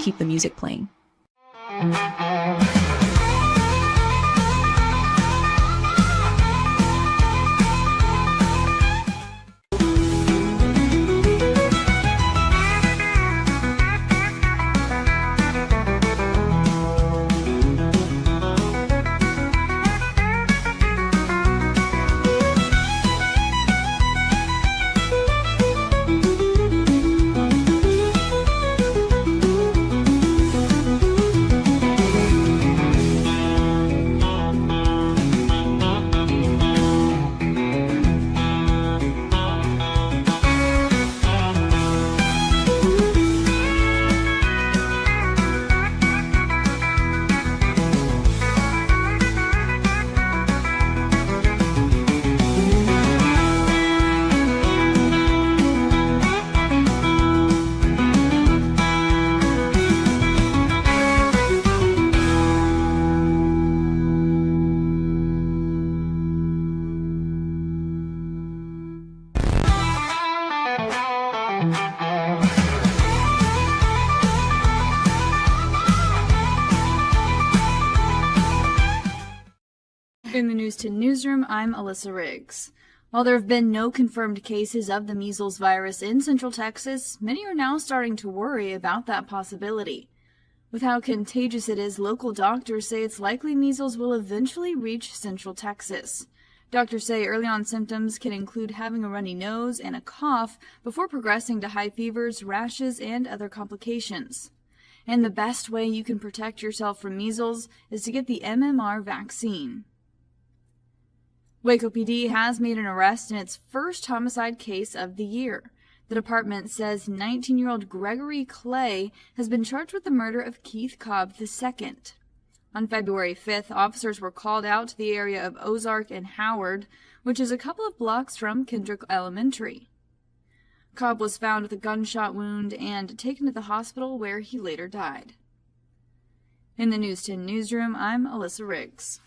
keep the music playing. In the News 10 newsroom, I'm Alyssa Riggs. While there have been no confirmed cases of the measles virus in Central Texas, many are now starting to worry about that possibility. With how contagious it is, local doctors say it's likely measles will eventually reach Central Texas. Doctors say early-on symptoms can include having a runny nose and a cough before progressing to high fevers, rashes, and other complications. And the best way you can protect yourself from measles is to get the MMR vaccine. Waco PD has made an arrest in its first homicide case of the year. The department says 19-year-old Gregory Clay has been charged with the murder of Keith Cobb II. On February 5th, officers were called out to the area of Ozark and Howard, which is a couple of blocks from Kendrick Elementary. Cobb was found with a gunshot wound and taken to the hospital where he later died. In the News 10 newsroom, I'm Alyssa Riggs.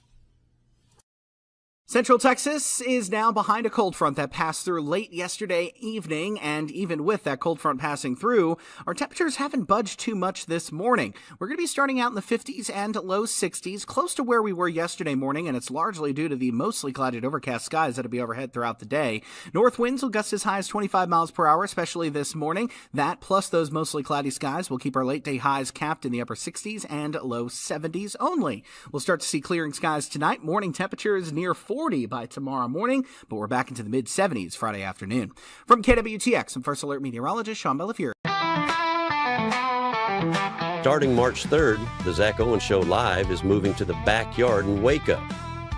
Central Texas is now behind a cold front that passed through late yesterday evening, and even with that cold front passing through, our temperatures haven't budged too much this morning. We're going to be starting out in the 50s and low 60s, close to where we were yesterday morning, and it's largely due to the mostly clouded overcast skies that'll be overhead throughout the day. North winds will gust as high as 25 miles per hour, especially this morning. That plus those mostly cloudy skies will keep our late day highs capped in the upper 60s and low 70s only. We'll start to see clearing skies tonight. Morning temperatures near 40 by tomorrow morning, but we're back into the mid-70s Friday afternoon. From KWTX, I'm First Alert meteorologist Sean Bellafiore. Starting March 3rd, the Zack Owen Show Live is moving to the Backyard in Waco.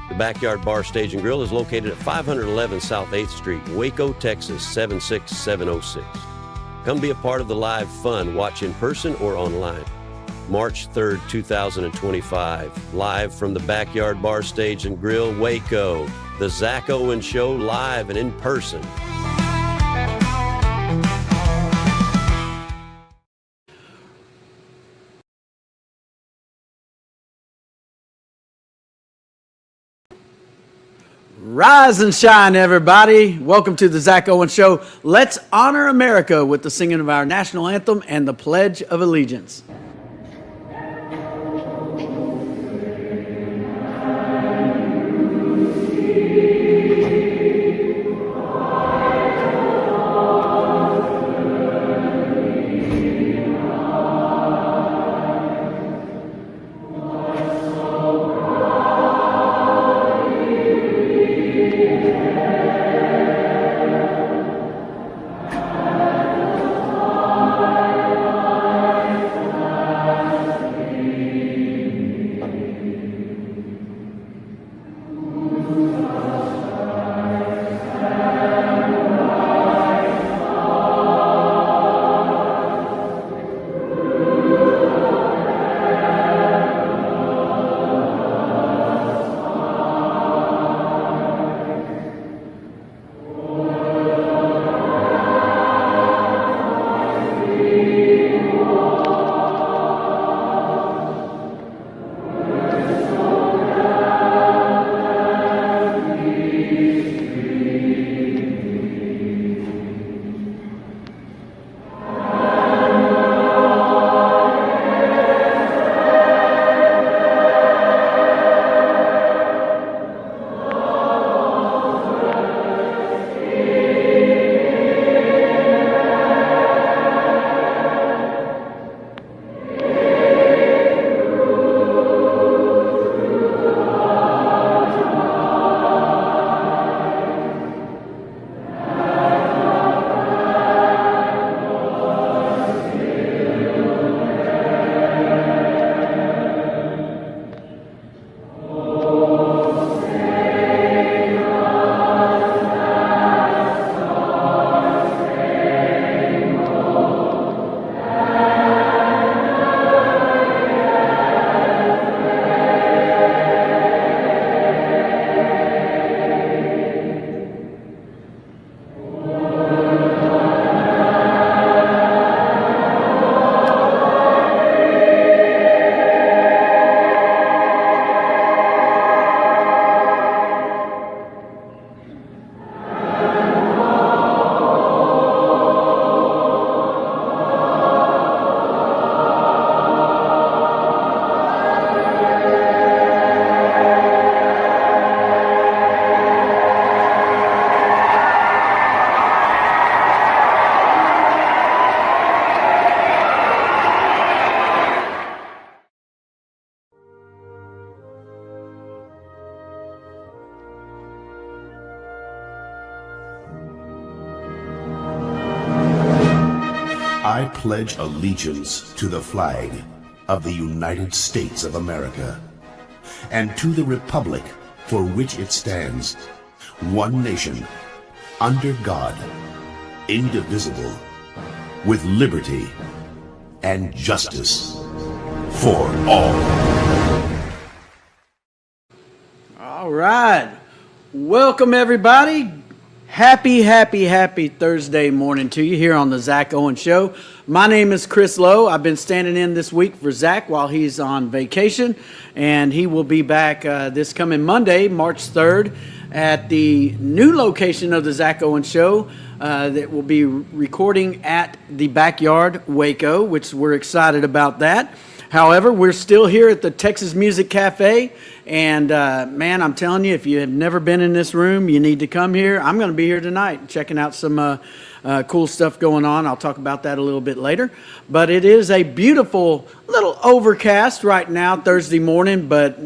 The Backyard Bar, Stage and Grill is located at 511 South 8th Street, Waco, Texas, 76706. Come be a part of the live fun. Watch in person or online. March 3rd, 2025, live from the Backyard Bar, Stage and Grill, Waco. The Zack Owen Show, live and in person. Rise and shine, everybody. Welcome to the Zack Owen Show. Let's honor America with the singing of our national anthem and the Pledge of Allegiance. I pledge allegiance to the flag of the United States of America and to the republic for which it stands, one nation, under God, indivisible, with liberty and justice for all. All right. Welcome, everybody. Happy Thursday morning to you here on the Zack Owen Show. My name is Chris Lowe. I've been standing in this week for Zack while he's on vacation, and he will be back this coming Monday, March 3rd, at the new location of the Zack Owen Show that will be recording at the Backyard, Waco, which we're excited about that. However, we're still here at the Texas Music Cafe, and man, I'm telling you, if you have never been in this room, you need to come here. I'm going to be here tonight checking out some cool stuff going on. I'll talk about that a little bit later. But it is a beautiful little overcast right now, Thursday morning, but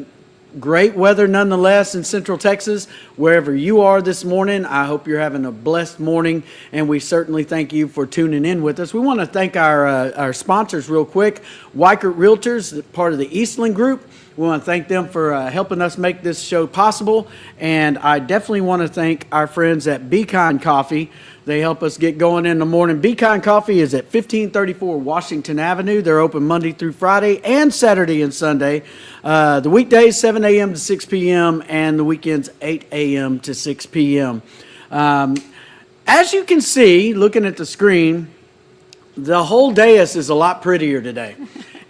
great weather nonetheless in Central Texas. Wherever you are this morning, I hope you're having a blessed morning, and we certainly thank you for tuning in with us. We want to thank our sponsors real quick. Weichert Realtors, part of the Eastland Group. We want to thank them for helping us make this show possible, and I definitely want to thank our friends at Be Kind Coffee. They help us get going in the morning. Be Kind Coffee is at 1534 Washington Avenue. They're open Monday through Friday and Saturday and Sunday. The weekdays, 7 a.m. to 6 p.m., and the weekends, 8 a.m. to 6 p.m. As you can see, looking at the screen, the whole dais is a lot prettier today.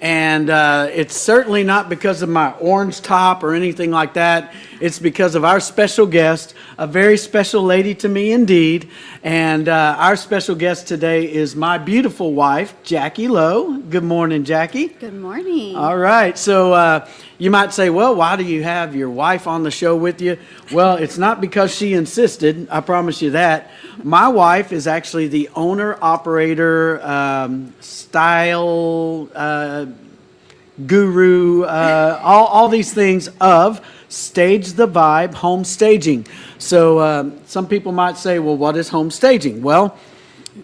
And it's certainly not because of my orange top or anything like that. It's because of our special guest, a very special lady to me indeed. And our special guest today is my beautiful wife, Jackie Lowe. Good morning, Jackie. Good morning. All right. So you might say, well, why do you have your wife on the show with you? Well, it's not because she insisted. I promise you that. My wife is actually the owner, operator, style guru, all these things of Stage the Vibe Home Staging. So some people might say, well, what is home staging? Well,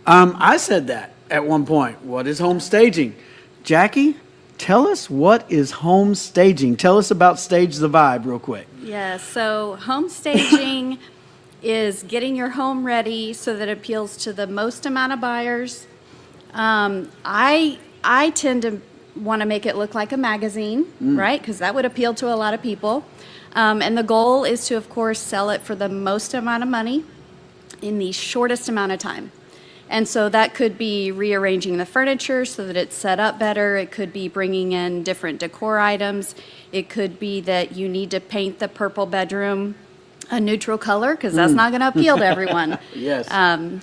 I said that at one point. What is home staging? Jackie, tell us what is home staging. Tell us about Stage the Vibe real quick. Yeah, so home staging is getting your home ready so that it appeals to the most amount of buyers. I tend to want to make it look like a magazine, right? Because that would appeal to a lot of people. And the goal is to, of course, sell it for the most amount of money in the shortest amount of time. And so that could be rearranging the furniture so that it's set up better. It could be bringing in different decor items. It could be that you need to paint the purple bedroom a neutral color because that's not going to appeal to everyone. Yes.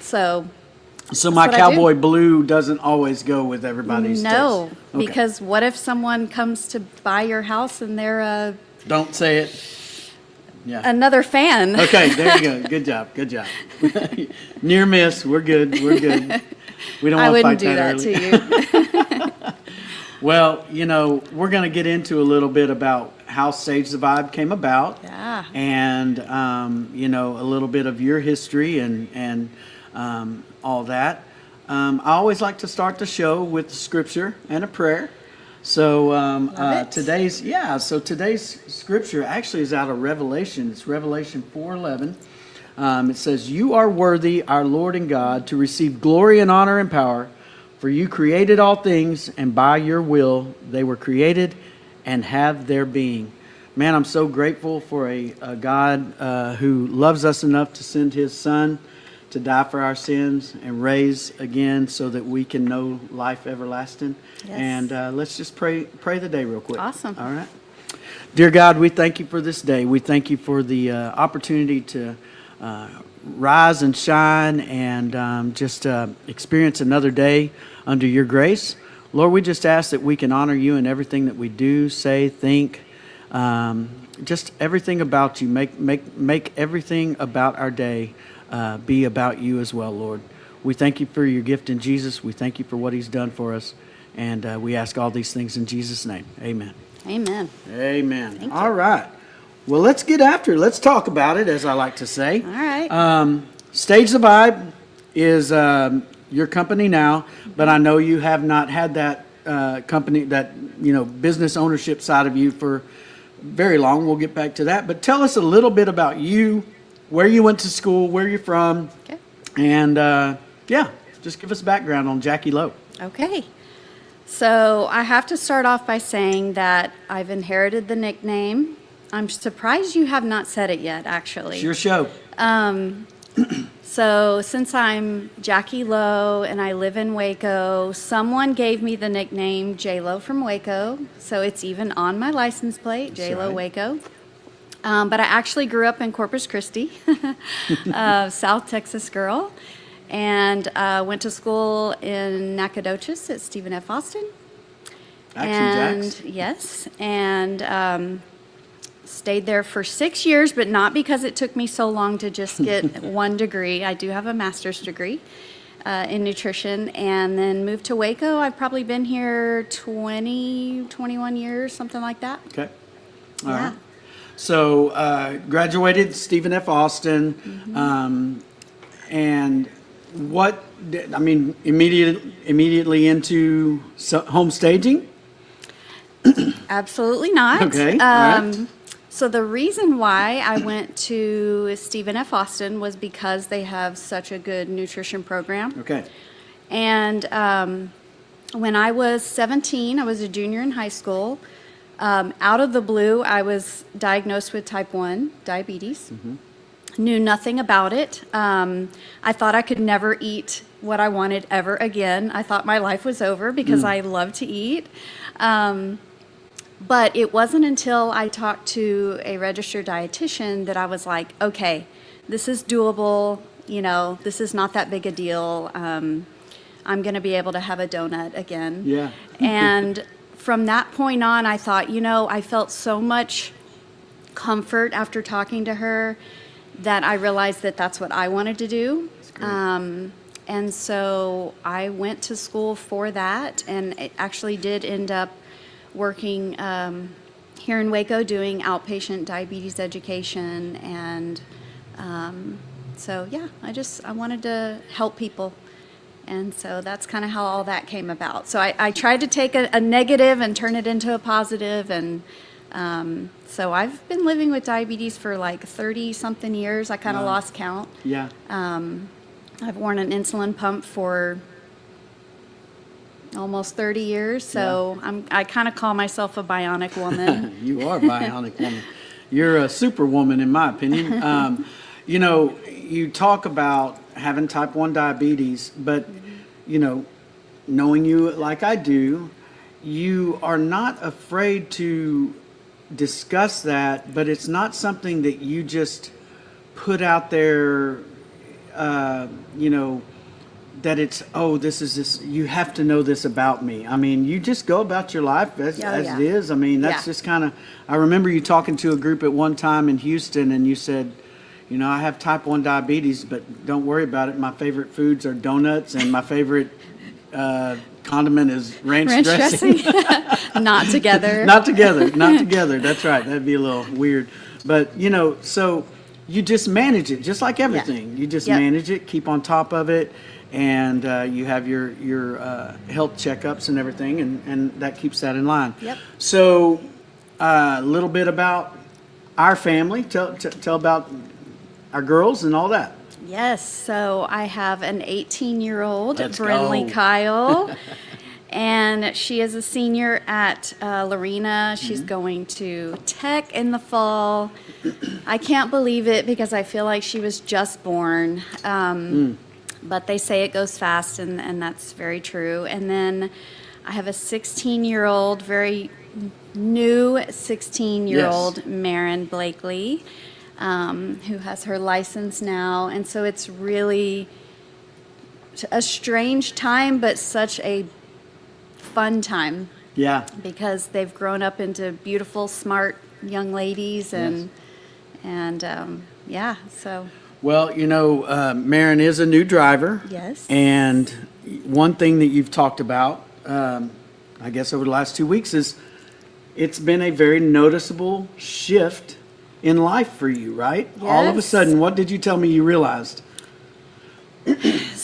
So my cowboy blue doesn't always go with everybody's no, taste. Okay. because what if someone comes to buy your house and they're Don't say it. Yeah. another fan? Okay, there you go. Good job. Near miss. We're good. We don't I want to wouldn't fight do that that early. to you. Well, we're going to get into a little bit about how Stage the Vibe came about. Yeah. And, a little bit of your history and all that. I always like to start the show with scripture and a prayer. So today's scripture actually is out of Revelation. It's Revelation 4:11. It says, "You are worthy, our Lord and God, to receive glory and honor and power, for you created all things, and by your will they were created and have their being." Man, I'm so grateful for a God who loves us enough to send his son to die for our sins and raise again so that we can know life everlasting. Yes. And let's just pray the day real quick. Awesome. All right. Dear God, we thank you for this day. We thank you for the opportunity to rise and shine and just experience another day under your grace. Lord, we just ask that we can honor you in everything that we do, say, think, just everything about you. Make everything about our day be about you as well, Lord. We thank you for your gift in Jesus. We thank you for what he's done for us. And we ask all these things in Jesus' name. Amen. Amen. Amen. Thank you. All right. Well, let's get after it. Let's talk about it, as I like to say. All right. Stage the Vibe is, your company now, but I know you have not had that company, that, business ownership side of you for very long. We'll get back to that. But tell us a little bit about you, where you went to school, where you're from, Okay. and just give us background on Jackie Lowe. Okay. So I have to start off by saying that I've inherited the nickname. I'm surprised you have not said it yet, actually. It's your show. So since I'm Jackie Lowe and I live in Waco, someone gave me the nickname J-Lo from Waco. So it's even on my license plate, J-Lo right. Waco. But I actually grew up in Corpus Christi, South Texas girl, and went to school in Nacogdoches at Stephen F. Austin. Action Jacks. Yes, and stayed there for 6 years, but not because it took me so long to just get one degree. I do have a master's degree in nutrition, and then moved to Waco. I've probably been here 21 years, something like that. Okay. All Yeah. right. So graduated Stephen F. Austin, and immediately into home staging? Absolutely not. Okay, all right. So the reason why I went to Stephen F. Austin was because they have such a good nutrition program. Okay. And when I was 17, I was a junior in high school. Out of the blue, I was diagnosed with type 1 diabetes. Knew nothing about it. I thought I could never eat what I wanted ever again. I thought my life was over because I love to eat. But it wasn't until I talked to a registered dietitian that I was like, okay, this is doable. This is not that big a deal. I'm going to be able to have a donut again. Yeah. And from that point on, I thought, I felt so much comfort after talking to her that I realized that that's what I wanted to do. And so I went to school for that, and it actually did end up working here in Waco doing outpatient diabetes education. And so, yeah, I wanted to help people. And so that's kind of how all that came about. So I tried to take a negative and turn it into a positive. And so I've been living with diabetes for like 30-something years. I kind of lost count. Yeah. I've worn an insulin pump for almost 30 years. So I kind of call myself a bionic woman. You are a bionic woman. You're a superwoman, in my opinion. You talk about having type 1 diabetes, but, knowing you like I do, you are not afraid to discuss that, but it's not something that you just put out there, that it's, this, you have to know this about me. I mean, you just go about your life as it is. I mean, that's just kind of, I remember you talking to a group at one time in Houston, and you said, I have type 1 diabetes, but don't worry about it. My favorite foods are donuts, and my favorite condiment is ranch dressing. Not together. Not together. That's right. That'd be a little weird. But, so you just manage it, just like everything. Yeah. You just manage it, keep on top of it, and you have your health checkups and everything, and that keeps that in line. Yep. So a little bit about our family. Tell about our girls and all that. Yes, so I have an 18-year-old, Let's Brinley go. Kyle, and she is a senior at Lorena. She's going to Tech in the fall. I can't believe it because I feel like she was just born, but they say it goes fast, and that's very true. And then I have a 16-year-old, very new 16-year-old, Marin Blakely, who has her license now. And so it's really a strange time, but such a fun time. Yeah. Because they've grown up into beautiful, smart young ladies, so. Well, Marin is a new driver. Yes. And one thing that you've talked about, I guess over the last 2 weeks, is it's been a very noticeable shift in life for you, right? Yes. All of a sudden, what did you tell me you realized?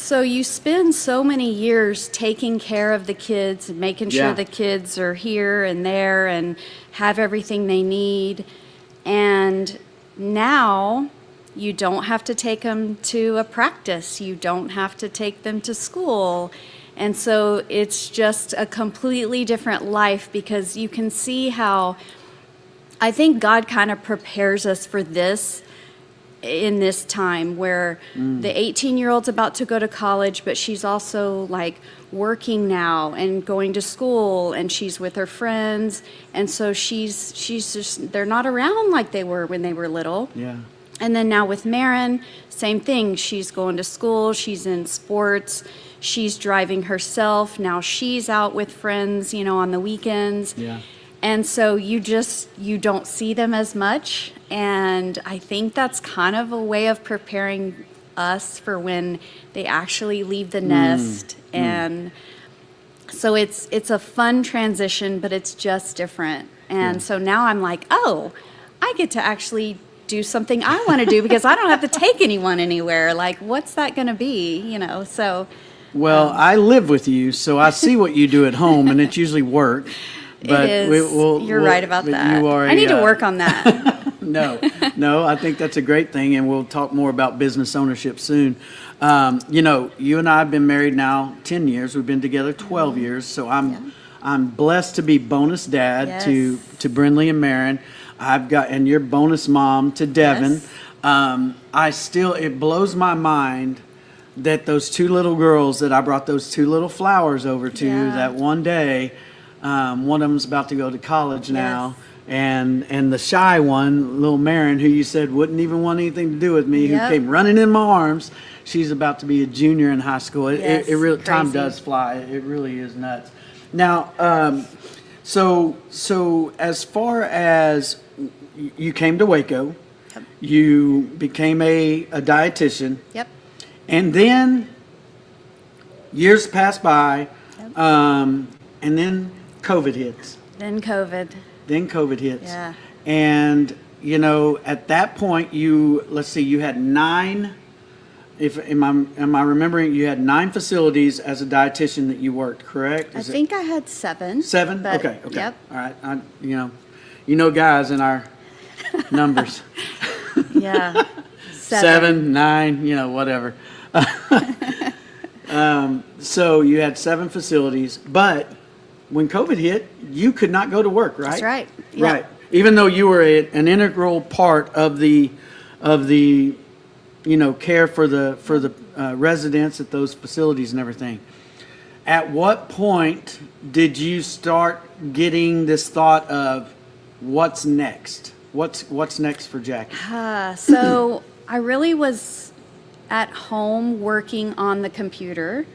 So you spend so many years taking care of the kids and making sure Yeah. the kids are here and there and have everything they need. And now you don't have to take them to a practice. You don't have to take them to school. And so it's just a completely different life, because you can see how I think God kind of prepares us for this in this time where the 18-year-old's about to go to college, but she's also like working now and going to school, and she's with her friends, and so she's just, they're not around like they were when they were little. Yeah. And then now with Marin, same thing. She's going to school, she's in sports, she's driving herself. Now she's out with friends, on the weekends. Yeah. And so you don't see them as much. And I think that's kind of a way of preparing us for when they actually leave the nest. And so it's a fun transition, but it's just different. And so now I'm like, oh, I get to actually do something I want to do because I don't have to take anyone anywhere. Like, what's that going to be? So. Well, I live with you, so I see what you do at home, and it's usually work. But It is. You're right about but that. You are I need to work on that. No, I think that's a great thing, and we'll talk more about business ownership soon. You and I have been married now 10 years. We've been together 12 years, so I'm blessed to be bonus dad to Brinley and Marin. And you're bonus mom to Devin. Yes. It blows my mind that those two little girls that I brought those two little flowers over to that one day, one of them's about to go to college now. Yes. And the shy one, little Marin, who you said wouldn't even want anything to do with me, Yep. who came running in my arms, she's about to be a junior in high school. Yes, It really, time crazy. does fly. It really is nuts. Now, so as far as you came to Waco, Yep. you became a dietitian, Yep. and then years pass by, and then COVID hits. Then COVID. Yeah. And, at that point, you had 9, am I remembering, you had 9 facilities as a dietitian that you worked, correct? I think I had 7. 7? but- Okay. Yep. All right. Guys in our numbers. Yeah. 7, 9, whatever. So you had 7 facilities, but when COVID hit, you could not go to work, right? That's right. Yep. Right. Even though you were an integral part of the care for the residents at those facilities and everything. At what point did you start getting this thought of what's next? What's next for Jackie? So I really was at home working on the computer,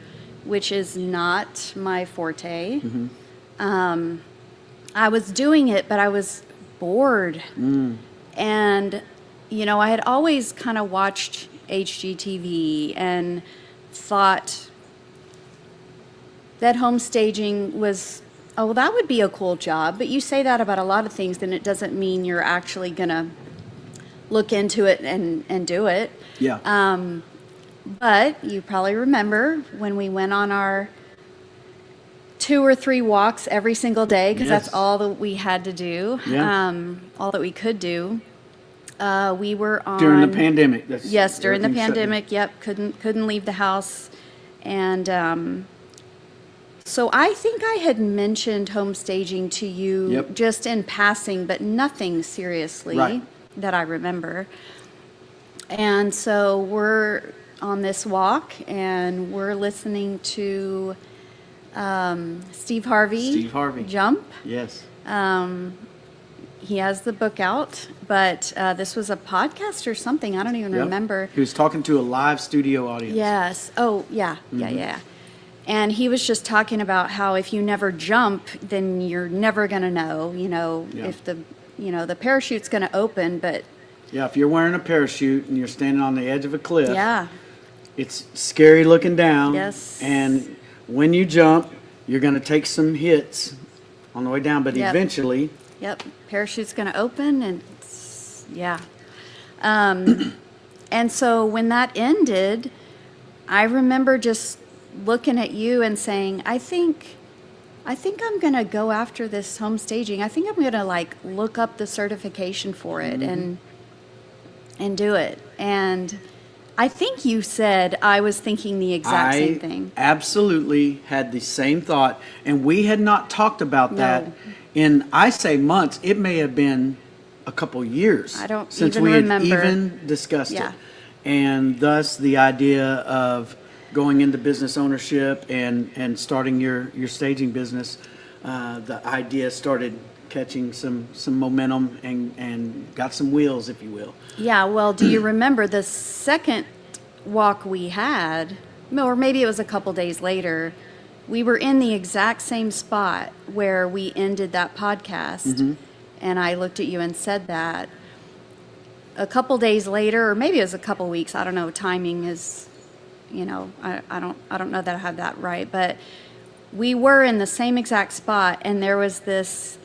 which is not my forte. I was doing it, but I was bored. And, I had always kind of watched HGTV and thought that home staging was, oh, well, that would be a cool job. But you say that about a lot of things, then it doesn't mean you're actually going to look into it and do it. Yeah. But you probably remember when we went on our 2 or 3 walks every single day, because Yes. that's all that we had to do, Yeah. all that we could do. We were on During the pandemic. Yes, during the everything shut down. pandemic. Yep, couldn't leave the house, and so I think I had mentioned home staging to you Yep. just in passing, but nothing seriously Right. that I remember. And so we're on this walk, and we're listening to Steve Harvey. Jump. Yes. He has the book out, but this was a podcast or something. I don't even Yep. remember. He was talking to a live studio audience. Yes. Oh, yeah. Yeah. And he was just talking about how if you never jump, then you're never going to know, Yeah. if the parachute's going to open, but Yeah, if you're wearing a parachute and you're standing on the edge of a cliff, yeah. it's scary looking down. Yes. And when you jump, you're going to take some hits on the way down, but Yep. eventually, Yep, parachute's going to open, and yeah. And so when that ended, I remember just looking at you and saying, I think I'm going to go after this home staging. I think I'm going to like look up the certification for it and do it. And I think you said I was thinking the exact same thing. I absolutely had the same thought, and we had not talked about that in, I say months. It may have been a couple years I don't since even we had remember. even discussed Yeah. it. And thus the idea of going into business ownership and starting your staging business, the idea started catching some momentum and got some wheels, if you will. Yeah, well, do you remember the second walk we had, or maybe it was a couple days later, we were in the exact same spot where we ended that podcast, and I looked at you and said that. A couple days later, or maybe it was a couple weeks, I don't know, timing is, I don't know that I have that right, but we were in the same exact spot, and there was this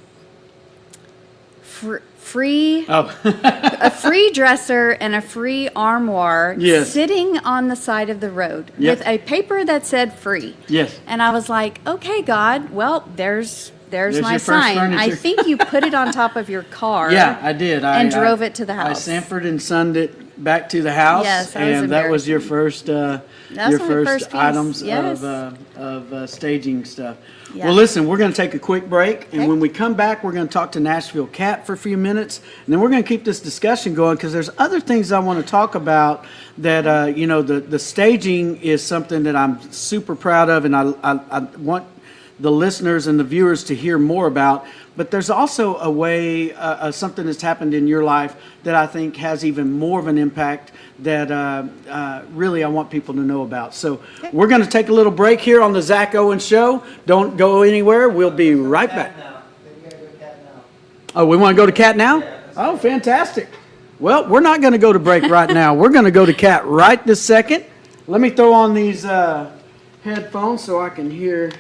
free a free dresser and a free armoire sitting on the side of the road with a paper that said free. Yes. And I was like, okay, God, well, there's my your first sign. furniture. I think you put it on top of your car. Yeah, I did. And drove it to the house. I Sanford and Sunned it back to the house. Yes, that was and that was your embarrassing. first That's my first piece. items Yes. of staging stuff. Yeah. Well, listen, we're going to take a quick break, and Okay. when we come back, we're going to talk to Nashville Cat for a few minutes, and then we're going to keep this discussion going because there's other things I want to talk about that, the staging is something that I'm super proud of, and I want the listeners and the viewers to hear more about. But there's also a way, something that's happened in your life that I think has even more of an impact that really I want people to know about. So we're going to take a little break here on the Zack Owen Show. Don't go anywhere. We'll be right back. Oh, we want to go to Cat now? Oh, fantastic. Well, we're not going to go to break right now. We're going to go to Cat right this second. Let me throw on these headphones so I can hear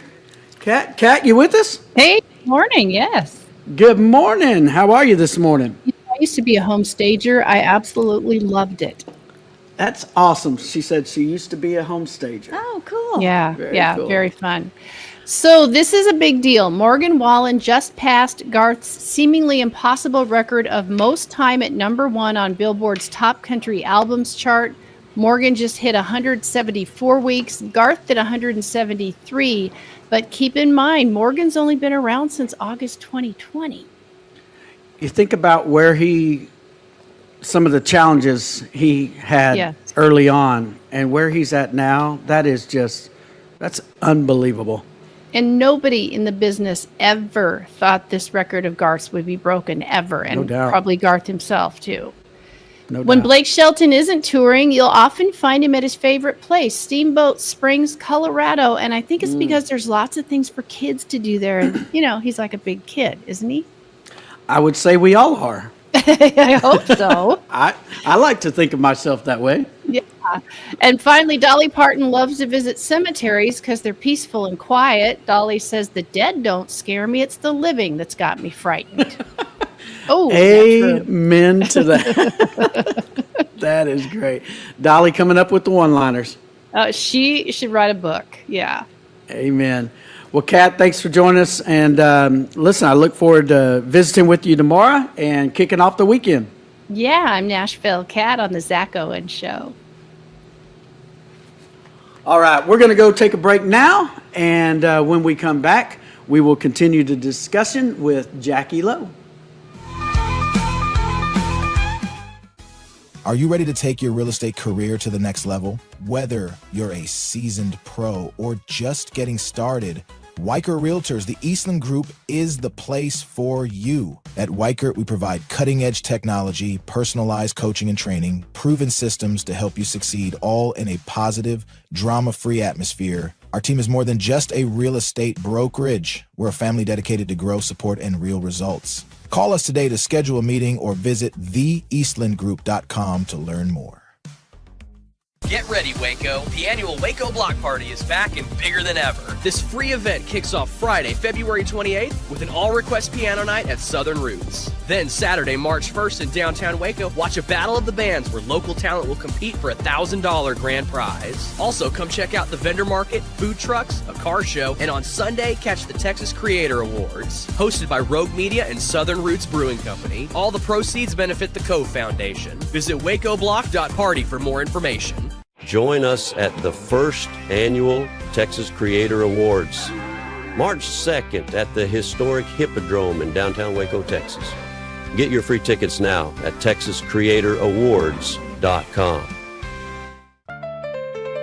Cat. Cat, you with us? Hey, morning, yes. Good morning. How are you this morning? I used to be a home stager. I absolutely loved it. That's awesome. She said she used to be a home stager. Oh, cool. Yeah, Cool. very fun. So this is a big deal. Morgan Wallen just passed Garth's seemingly impossible record of most time at #1 on Billboard's Top Country Albums chart. Morgan just hit 174 weeks. Garth did 173. But keep in mind, Morgan's only been around since August 2020. You think about some of the challenges he had early on and where he's at now. That's unbelievable. And nobody in the business ever thought this record of Garth's would be broken, ever. And No doubt. probably Garth himself, too. No When doubt. Blake Shelton isn't touring, you'll often find him at his favorite place, Steamboat Springs, Colorado. And I think it's because there's lots of things for kids to do there. And, he's like a big kid, isn't he? I would say we all are. I hope so. I like to think of myself that way. Yeah. And finally, Dolly Parton loves to visit cemeteries because they're peaceful and quiet. Dolly says, the dead don't scare me. It's the living that's got me frightened. Oh, Amen to that. That is great. Dolly coming up with the one-liners. She should write a book. Yeah. Amen. Well, Kat, thanks for joining us. And listen, I look forward to visiting with you tomorrow and kicking off the weekend. Yeah, I'm Nashville Cat on the Zack Owen Show. All right, we're going to go take a break now. And when we come back, we will continue the discussion with Jackie Lowe. Are you ready to take your real estate career to the next level? Whether you're a seasoned pro or just getting started, Weichert Realtors, the Eastland Group, is the place for you. At Weichert, we provide cutting-edge technology, personalized coaching and training, proven systems to help you succeed, all in a positive, drama-free atmosphere. Our team is more than just a real estate brokerage. We're a family dedicated to growth, support, and real results. Call us today to schedule a meeting or visit theeastlandgroup.com to learn more. Get ready, Waco. The annual Waco Block Party is back and bigger than ever. This free event kicks off Friday, February 28th with an all-request piano night at Southern Roots. Then Saturday, March 1st in downtown Waco, watch a battle of the bands where local talent will compete for a $1,000 grand prize. Also, come check out the vendor market, food trucks, a car show, and on Sunday, catch the Texas Creator Awards. Hosted by Rogue Media and Southern Roots Brewing Company, all the proceeds benefit the Cove Foundation. Visit wacoblock.party for more information. Join us at the first annual Texas Creator Awards, March 2nd at the historic Hippodrome in downtown Waco, Texas. Get your free tickets now at texascreatororawards.com.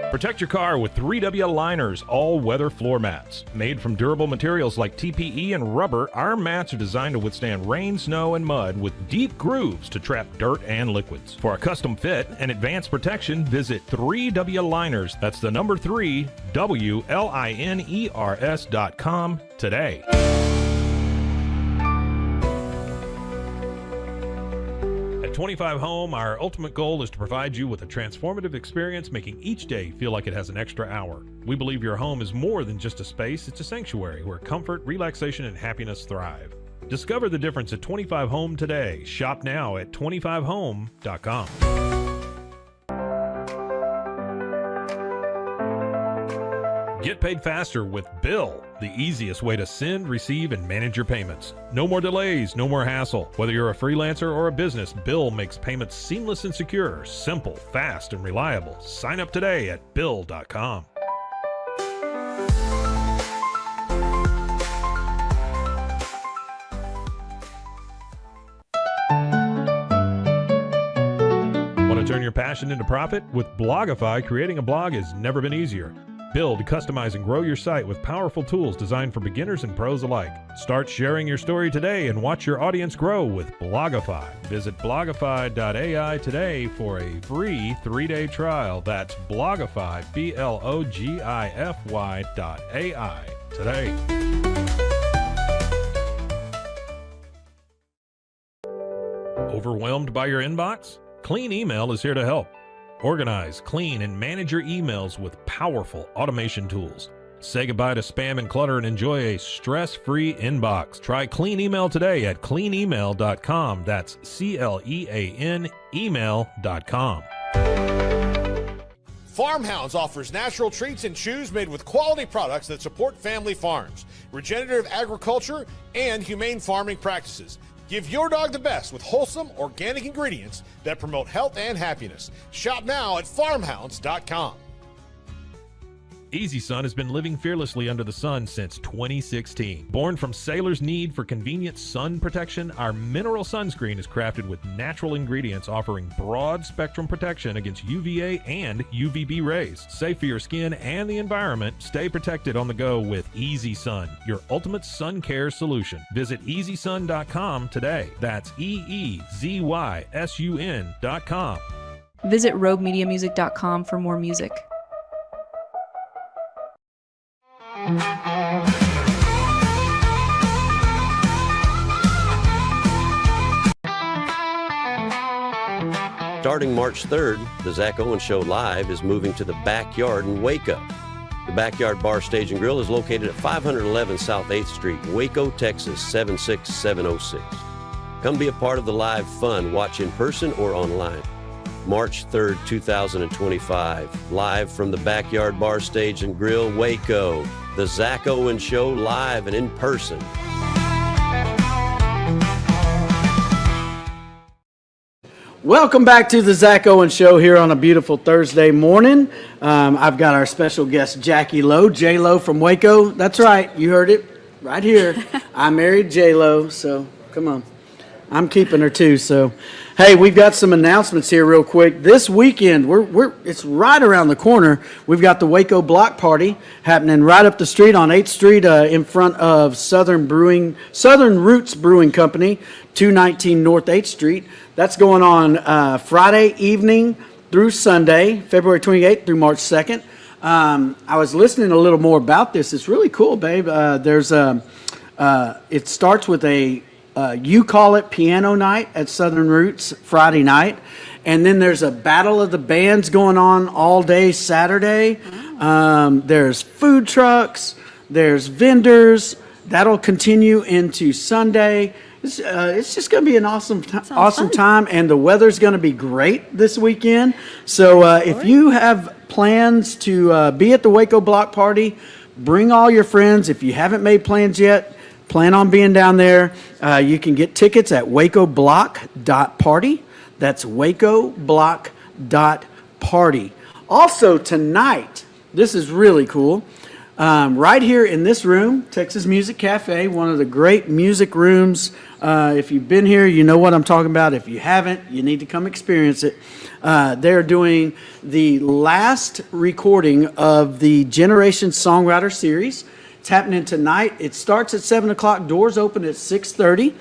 Protect your car with 3W Liners all-weather floor mats. Made from durable materials like TPE and rubber, our mats are designed to withstand rain, snow, and mud with deep grooves to trap dirt and liquids. For a custom fit and advanced protection, visit 3W Liners. That's the number 3, WLINERS.com today. At 25 Home, our ultimate goal is to provide you with a transformative experience, making each day feel like it has an extra hour. We believe your home is more than just a space, it's a sanctuary where comfort, relaxation, and happiness thrive. Discover the difference at 25 Home today. Shop now at 25home.com. Get paid faster with Bill, the easiest way to send, receive, and manage your payments. No more delays, no more hassle. Whether you're a freelancer or a business, Bill makes payments seamless and secure, simple, fast, and reliable. Sign up today at Bill.com. Want to turn your passion into profit? With Blogify, creating a blog has never been easier. Build, customize, and grow your site with powerful tools designed for beginners and pros alike. Start sharing your story today and watch your audience grow with Blogify. Visit blogify.ai today for a free 3-day trial. That's Blogify, BLOGIFY.ai today. Overwhelmed by your inbox? Clean Email is here to help. Organize, clean, and manage your emails with powerful automation tools. Say goodbye to spam and clutter and enjoy a stress-free inbox. Try Clean Email today at cleanemail.com. That's CLEAN email.com. Farmhounds offers natural treats and chews made with quality products that support family farms, regenerative agriculture, and humane farming practices. Give your dog the best with wholesome, organic ingredients that promote health and happiness. Shop now at farmhounds.com. Easy Sun has been living fearlessly under the sun since 2016. Born from sailors' need for convenient sun protection, our mineral sunscreen is crafted with natural ingredients offering broad spectrum protection against UVA and UVB rays. Safe for your skin and the environment, stay protected on the go with Easy Sun, your ultimate sun care solution. Visit EasySun.com today. That's EEZYSUN.com. Visit RogueMediaMusic.com for more music. Starting March 3rd, the Zack Owen Show Live is moving to the Backyard in Waco. The Backyard Bar, Stage, and Grill is located at 511 South 8th Street, Waco, Texas, 76706. Come be a part of the live fun. Watch in person or online. March 3rd, 2025, live from the Backyard Bar, Stage, and Grill, Waco. The Zack Owen Show live and in person. Welcome back to the Zack Owen Show here on a beautiful Thursday morning. I've got our special guest, Jackie Lowe, J-Lo from Waco. That's right, you heard it right here. I married J-Lo, so come on. I'm keeping her too, so. Hey, we've got some announcements here real quick. This weekend, it's right around the corner. We've got the Waco Block Party happening right up the street on 8th Street in front of Southern Roots Brewing Company, 219 North 8th Street. That's going on Friday evening through Sunday, February 28th through March 2nd. I was listening a little more about this. It's really cool, babe. It starts with a You Call It piano night at Southern Roots Friday night. And then there's a battle of the bands going on all day Saturday. There's food trucks. There's vendors. That'll continue into Sunday. It's just going to be an awesome fun. time, and the weather's going to be great this weekend. So if you have plans to be at the Waco Block Party, bring all your friends. If you haven't made plans yet, plan on being down there. You can get tickets at wacoblock.party. That's wacoblock.party. Also tonight, this is really cool. Right here in this room, Texas Music Cafe, one of the great music rooms. If you've been here, you know what I'm talking about. If you haven't, you need to come experience it. They're doing the last recording of the Generation Songwriter Series. It's happening tonight. It starts at 7 o'clock. Doors open at 6:30.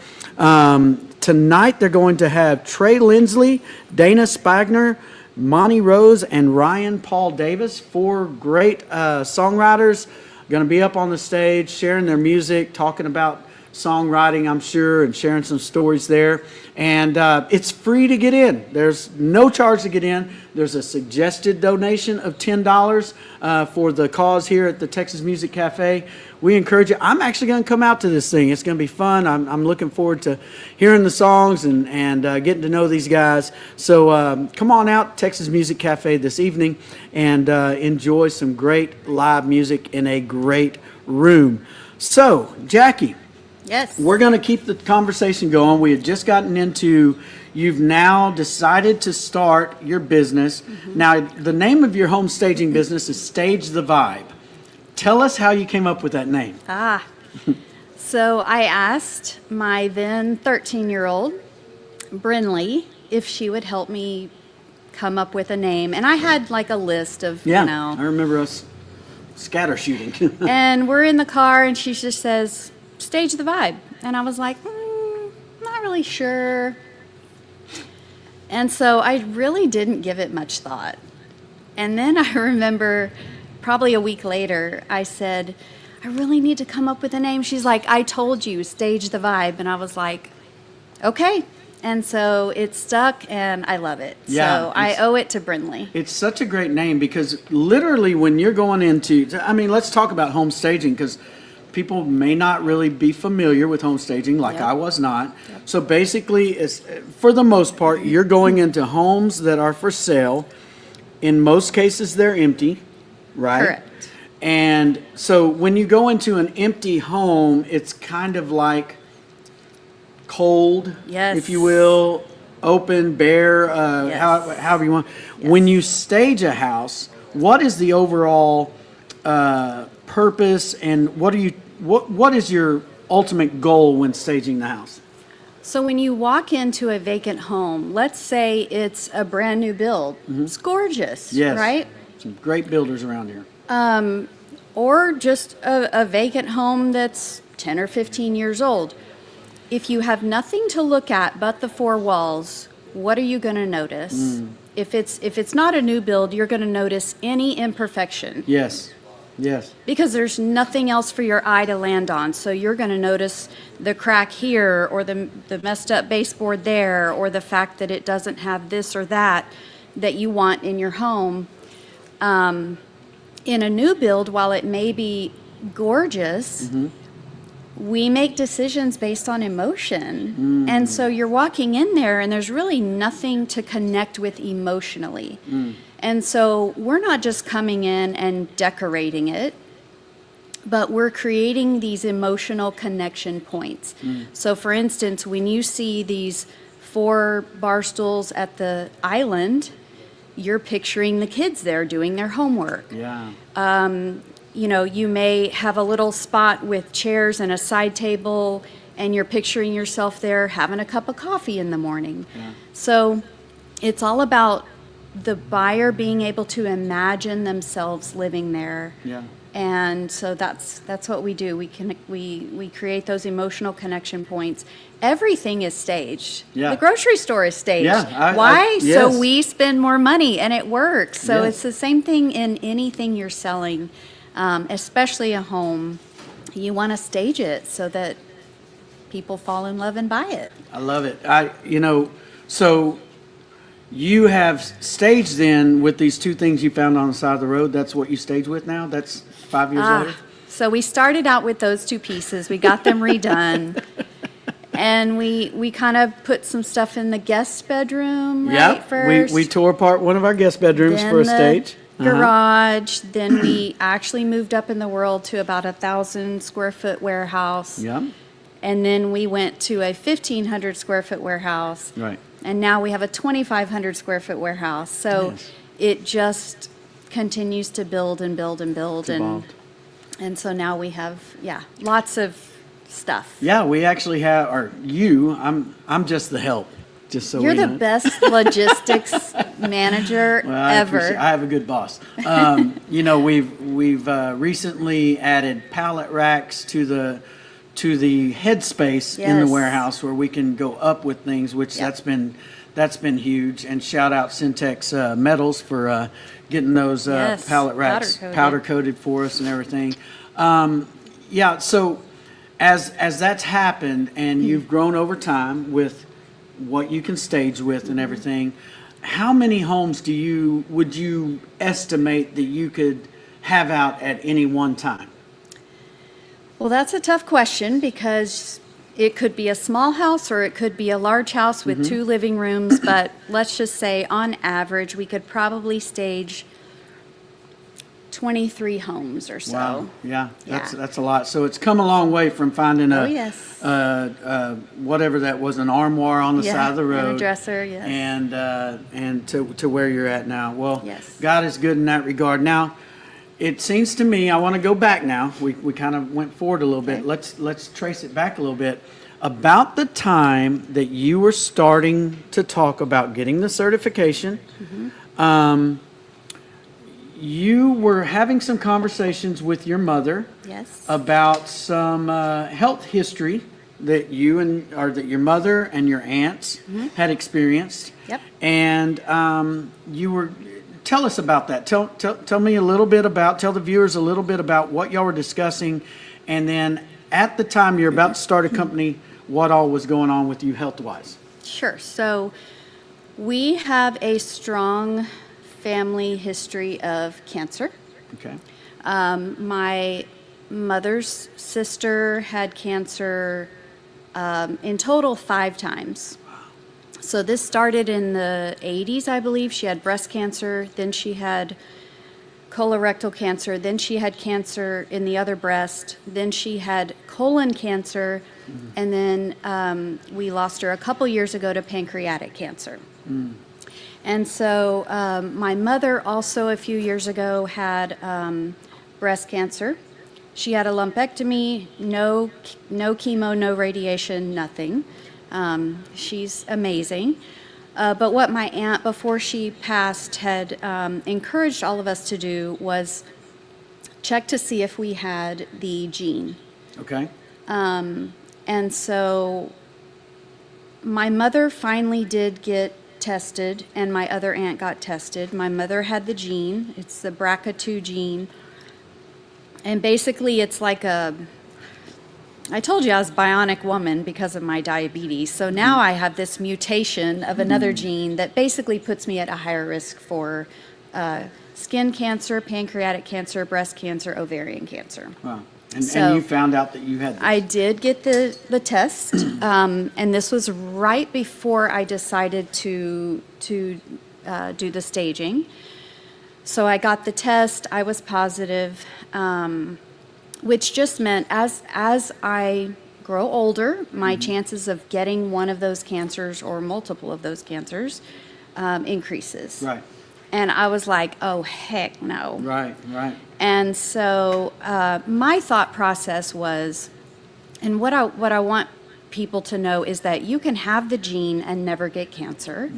Tonight, they're going to have Trey Lindsley, Dana Spagner, Monty Rose, and Ryan Paul Davis, 4 great songwriters, going to be up on the stage sharing their music, talking about songwriting, I'm sure, and sharing some stories there. And it's free to get in. There's no charge to get in. There's a suggested donation of $10 for the cause here at the Texas Music Cafe. We encourage you. I'm actually going to come out to this thing. It's going to be fun. I'm looking forward to hearing the songs and getting to know these guys. So come on out, Texas Music Cafe this evening, and enjoy some great live music in a great room. So, Jackie. Yes. We're going to keep the conversation going. We had just gotten into, you've now decided to start your business. Mm-hmm. Now, the name of your home staging business is Stage the Vibe. Tell us how you came up with that name. So I asked my then 13-year-old, Brinley, if she would help me come up with a name. And I had like a list of, I remember us scatter shooting. And we're in the car and she just says, Stage the Vibe. And I was like, not really sure. And so I really didn't give it much thought. And then I remember probably a week later, I said, I really need to come up with a name. She's like, I told you, Stage the Vibe. And I was like, okay. And so it stuck, and I love it. Yeah, so I owe it to Brinley. It's such a great name because literally when you're going into, let's talk about home staging because people may not really be familiar with home staging like I was not. So basically, for the most part, you're going into homes that are for sale. In most cases, they're empty, right? Correct. And so when you go into an empty home, it's kind of like cold, if you will, open, bare, however you want. Yes. When you stage a house, what is the overall purpose, and what is your ultimate goal when staging the house? So when you walk into a vacant home, let's say it's a brand new build, it's gorgeous, right? Some great builders around here. Or just a vacant home that's 10 or 15 years old. If you have nothing to look at but the 4 walls, what are you going to notice? If it's not a new build, you're going to notice any imperfection. Yes. Because there's nothing else for your eye to land on. So you're going to notice the crack here, or the messed up baseboard there, or the fact that it doesn't have this or that you want in your home. In a new build, while it may be gorgeous, we make decisions based on emotion. And so you're walking in there and there's really nothing to connect with emotionally. And so we're not just coming in and decorating it, but we're creating these emotional connection points. So for instance, when you see these 4 bar stools at the island, you're picturing the kids there doing their homework. You may have a little spot with chairs and a side table, and you're picturing yourself there having a cup of coffee in the morning. So it's all about the buyer being able to imagine themselves living there. And so that's what we do. We create those emotional connection points. Everything is staged. The grocery store is staged. Why? So we spend more money and it works. So it's the same thing in anything you're selling, especially a home. You want to stage it so that people fall in love and buy it. I love it. So you have staged then with these 2 things you found on the side of the road. That's what you stage with now? That's 5 years later? So we started out with those 2 pieces. We got them redone. And we kind of put some stuff in the guest bedroom Yep. first. We tore apart one of our guest bedrooms then for a the stage. garage. Then we actually moved up in the world to about 1,000 square foot warehouse. Yep. And then we went to a 1,500 square foot warehouse. Right. And now we have a 2,500 square foot warehouse. So Yes. it just continues to build and build and build. Evolved. And so now we have, lots of stuff. Yeah, we actually have, or you, I'm just the help, just so You're we the know. best logistics manager Well, I ever. have a good boss. We've recently added pallet racks to the headspace in the Yes. warehouse where we can go up with things, which Yep. that's been huge. And shout out Syntex Metals for getting those Yes, pallet racks powder-coated. powder coated for us and everything. So as that's happened and you've grown over time with what you can stage with and everything, how many homes would you estimate that you could have out at any one time? Well, that's a tough question because it could be a small house or it could be a large house with 2 living rooms, but let's just say on average we could probably stage 23 homes or so. Wow, yeah, Yeah. that's a lot. So it's come a long way from finding Oh, yes. whatever that was, an armoire on the Yeah, side of the and a road, dresser, yes. and to where you're at now. Well, Yes. God is good in that regard. Now, it seems to me, I want to go back now. We kind of went forward a little bit. Okay. Let's trace it back a little bit. About the time that you were starting to talk about getting the certification, you were having some conversations with your mother Yes. about some health history that that your mother and your aunts had experienced. Yep. And you were. Tell us about that. Tell me a little bit about. Tell the viewers a little bit about what y'all were discussing, and then at the time you're about to start a company, what all was going on with you health wise. Sure. So we have a strong family history of cancer. Okay. My mother's sister had cancer in total 5 times. So this started in the 80s, I believe. She had breast cancer, then she had colorectal cancer, then she had cancer in the other breast, then she had colon cancer, and then we lost her a couple years ago to pancreatic cancer. And so my mother also a few years ago had breast cancer. She had a lumpectomy, no chemo, no radiation, nothing. She's amazing. But what my aunt, before she passed, had encouraged all of us to do was check to see if we had the gene. Okay. And so my mother finally did get tested, and my other aunt got tested. My mother had the gene. It's the BRCA2 gene. And basically, it's like I told you I was a bionic woman because of my diabetes. So now I have this mutation of another gene that basically puts me at a higher risk for skin cancer, pancreatic cancer, breast cancer, ovarian cancer. Wow. So- And you found out that you had this. I did get the test, and this was right before I decided to do the staging. So I got the test. I was positive, which just meant as I grow older, my chances of getting one of those cancers or multiple of those cancers increases. Right. And I was like, oh, heck no. Right. And so my thought process was, and what I want people to know is that you can have the gene and never get cancer.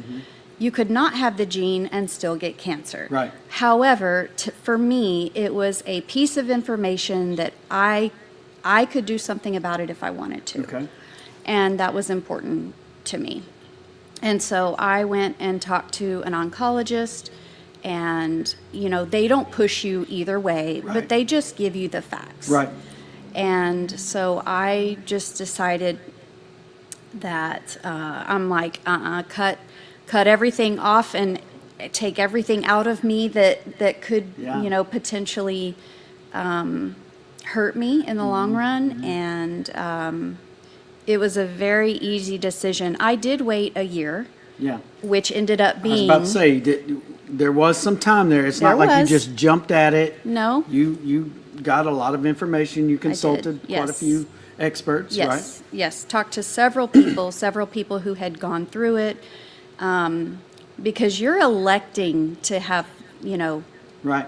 You could not have the gene and still get cancer. Right. However, for me, it was a piece of information that I could do something about it if I wanted to. Okay. And that was important to me. And so I went and talked to an oncologist, and they don't push you either way, Right. but they just give you the facts. Right. And so I just decided that I'm like, cut everything off and take everything out of me that could, Yeah. it was a very easy decision. I did wait a year, Yeah. which ended up I was being. about to say, there was some time there. It's not There like you was. just jumped at it. No. You got a lot of information. You consulted quite a yes. few experts, Yes, right? yes. Talked to several people who had gone through it, because you're electing to have, Right.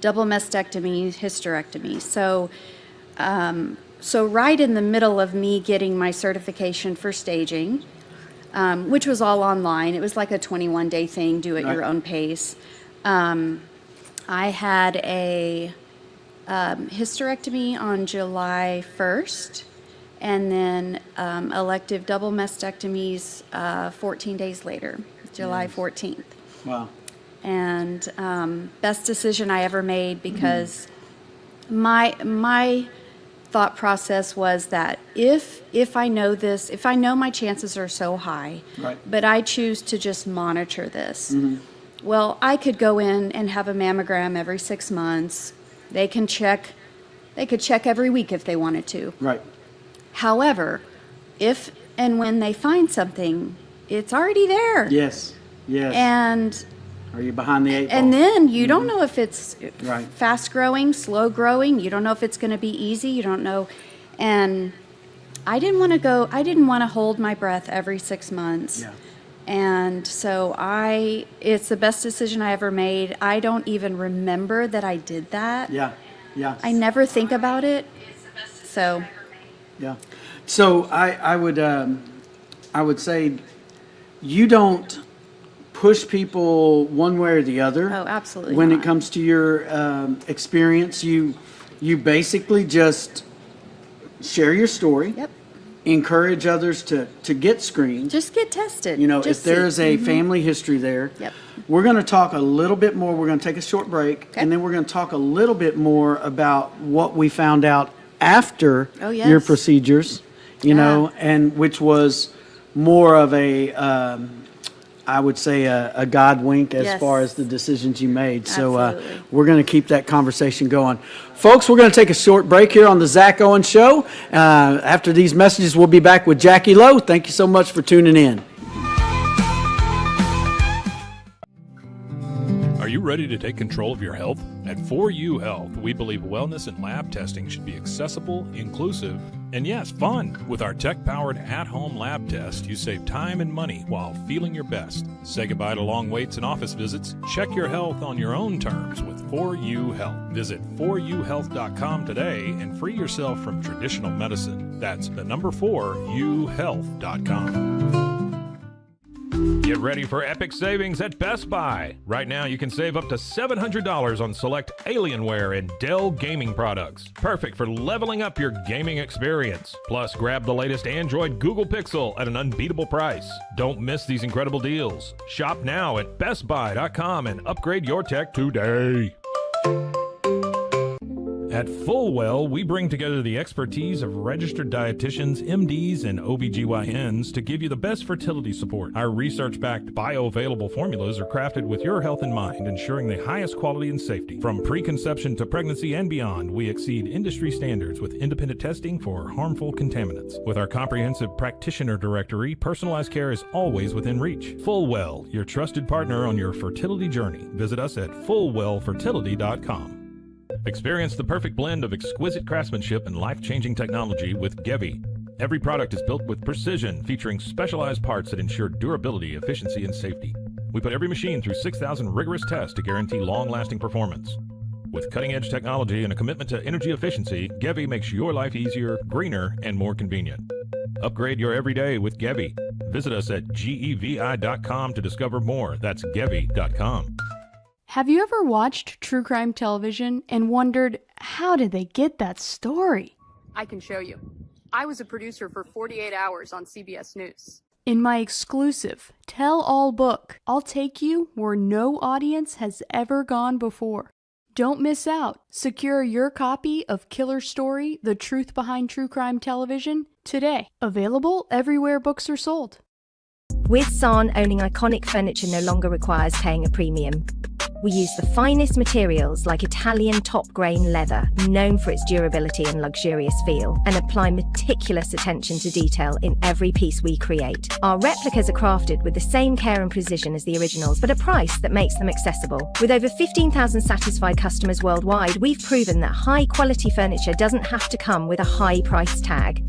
double mastectomy, hysterectomy. So right in the middle of me getting my certification for staging, which was all online. It was like a 21-day thing, do at your own pace. I had a hysterectomy on July 1st, and then elective double mastectomies 14 days later, July 14th. Wow. And best decision I ever made, because my thought process was that if I know this, if I know my chances are so high, Right. but I choose to just monitor this, well, I could go in and have a mammogram every 6 months. They could check every week if they wanted to. Right. However, if and when they find something, it's already there. Yes. Yes. And Are you behind the eight ball? and then you don't know if it's Right. fast growing, slow growing. You don't know if it's going to be easy. You don't know. And I didn't want to hold my breath every 6 months. Yeah. And so it's the best decision I ever made. I don't even remember that I did that. Yeah. Yeah. I never think about it. So Yeah. So I would say you don't push people one way or the other. Oh, absolutely When not. it comes to your experience, you basically just share your story. Yep. Encourage others to get screened. Just get tested. If Just there see. is a family history there. Yep. We're going to talk a little bit more. We're going to take a short break, Okay. and then we're going to talk a little bit more about what we found out after Oh, yes. your procedures, and which was more of a, I would say, a God wink as Yes. far as the decisions you made. So Absolutely. we're going to keep that conversation going. Folks, we're going to take a short break here on the Zack Owen Show. After these messages, we'll be back with Jackie Lowe. Thank you so much for tuning in. Are you ready to take control of your health? At 4U Health, we believe wellness and lab testing should be accessible, inclusive, and yes, fun. With our tech-powered at-home lab test, you save time and money while feeling your best. Say goodbye to long waits and office visits. Check your health on your own terms with 4U Health. Visit 4uhealth.com today and free yourself from traditional medicine. That's the number 4uhealth.com. Get ready for epic savings at Best Buy. Right now, you can save up to $700 on select Alienware and Dell gaming products. Perfect for leveling up your gaming experience. Plus, grab the latest Android Google Pixel at an unbeatable price. Don't miss these incredible deals. Shop now at bestbuy.com and upgrade your tech today. At Fullwell, we bring together the expertise of registered dietitians, MDs, and OBGYNs to give you the best fertility support. Our research-backed bioavailable formulas are crafted with your health in mind, ensuring the highest quality and safety. From preconception to pregnancy and beyond, we exceed industry standards with independent testing for harmful contaminants. With our comprehensive practitioner directory, personalized care is always within reach. Fullwell, your trusted partner on your fertility journey. Visit us at fullwellfertility.com. Experience the perfect blend of exquisite craftsmanship and life-changing technology with Gevi. Every product is built with precision, featuring specialized parts that ensure durability, efficiency, and safety. We put every machine through 6,000 rigorous tests to guarantee long-lasting performance. With cutting-edge technology and a commitment to energy efficiency, Gevi makes your life easier, greener, and more convenient. Upgrade your everyday with Gevi. Visit us at gevi.com to discover more. That's gevi.com. Have you ever watched true crime television and wondered, how did they get that story? I can show you. I was a producer for 48 Hours on CBS News. In my exclusive tell-all book, I'll take you where no audience has ever gone before. Don't miss out. Secure your copy of Killer Story: The Truth Behind True Crime Television today. Available everywhere books are sold. With San, owning iconic furniture no longer requires paying a premium. We use the finest materials like Italian top-grain leather, known for its durability and luxurious feel, and apply meticulous attention to detail in every piece we create. Our replicas are crafted with the same care and precision as the originals, but at a price that makes them accessible. With over 15,000 satisfied customers worldwide, we've proven that high-quality furniture doesn't have to come with a high price tag.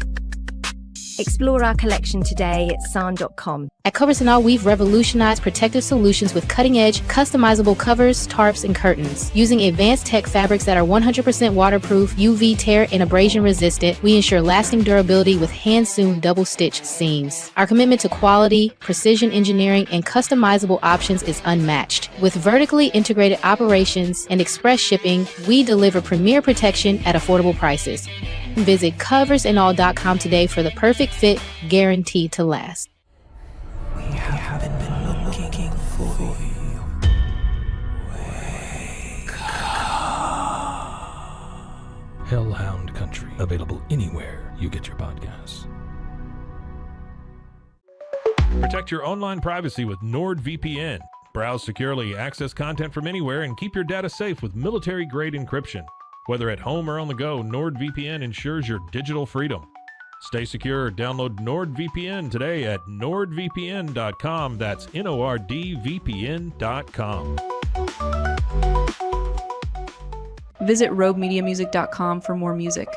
Explore our collection today at san.com. At Covers and All, we've revolutionized protective solutions with cutting-edge, customizable covers, tarps, and curtains. Using advanced tech fabrics that are 100% waterproof, UV tear, and abrasion resistant, we ensure lasting durability with hand-sewn double-stitch seams. Our commitment to quality, precision engineering, and customizable options is unmatched. With vertically integrated operations and express shipping, we deliver premier protection at affordable prices. Visit coversandall.com today for the perfect fit, guaranteed to last. We haven't been looking for you. Wake up. Hellhound Country, available anywhere you get your podcasts. Protect your online privacy with NordVPN. Browse securely, access content from anywhere, and keep your data safe with military-grade encryption. Whether at home or on the go, NordVPN ensures your digital freedom. Stay secure. Download NordVPN today at nordvpn.com. That's NORDVPN.com. Visit roguemediamusic.com for more music.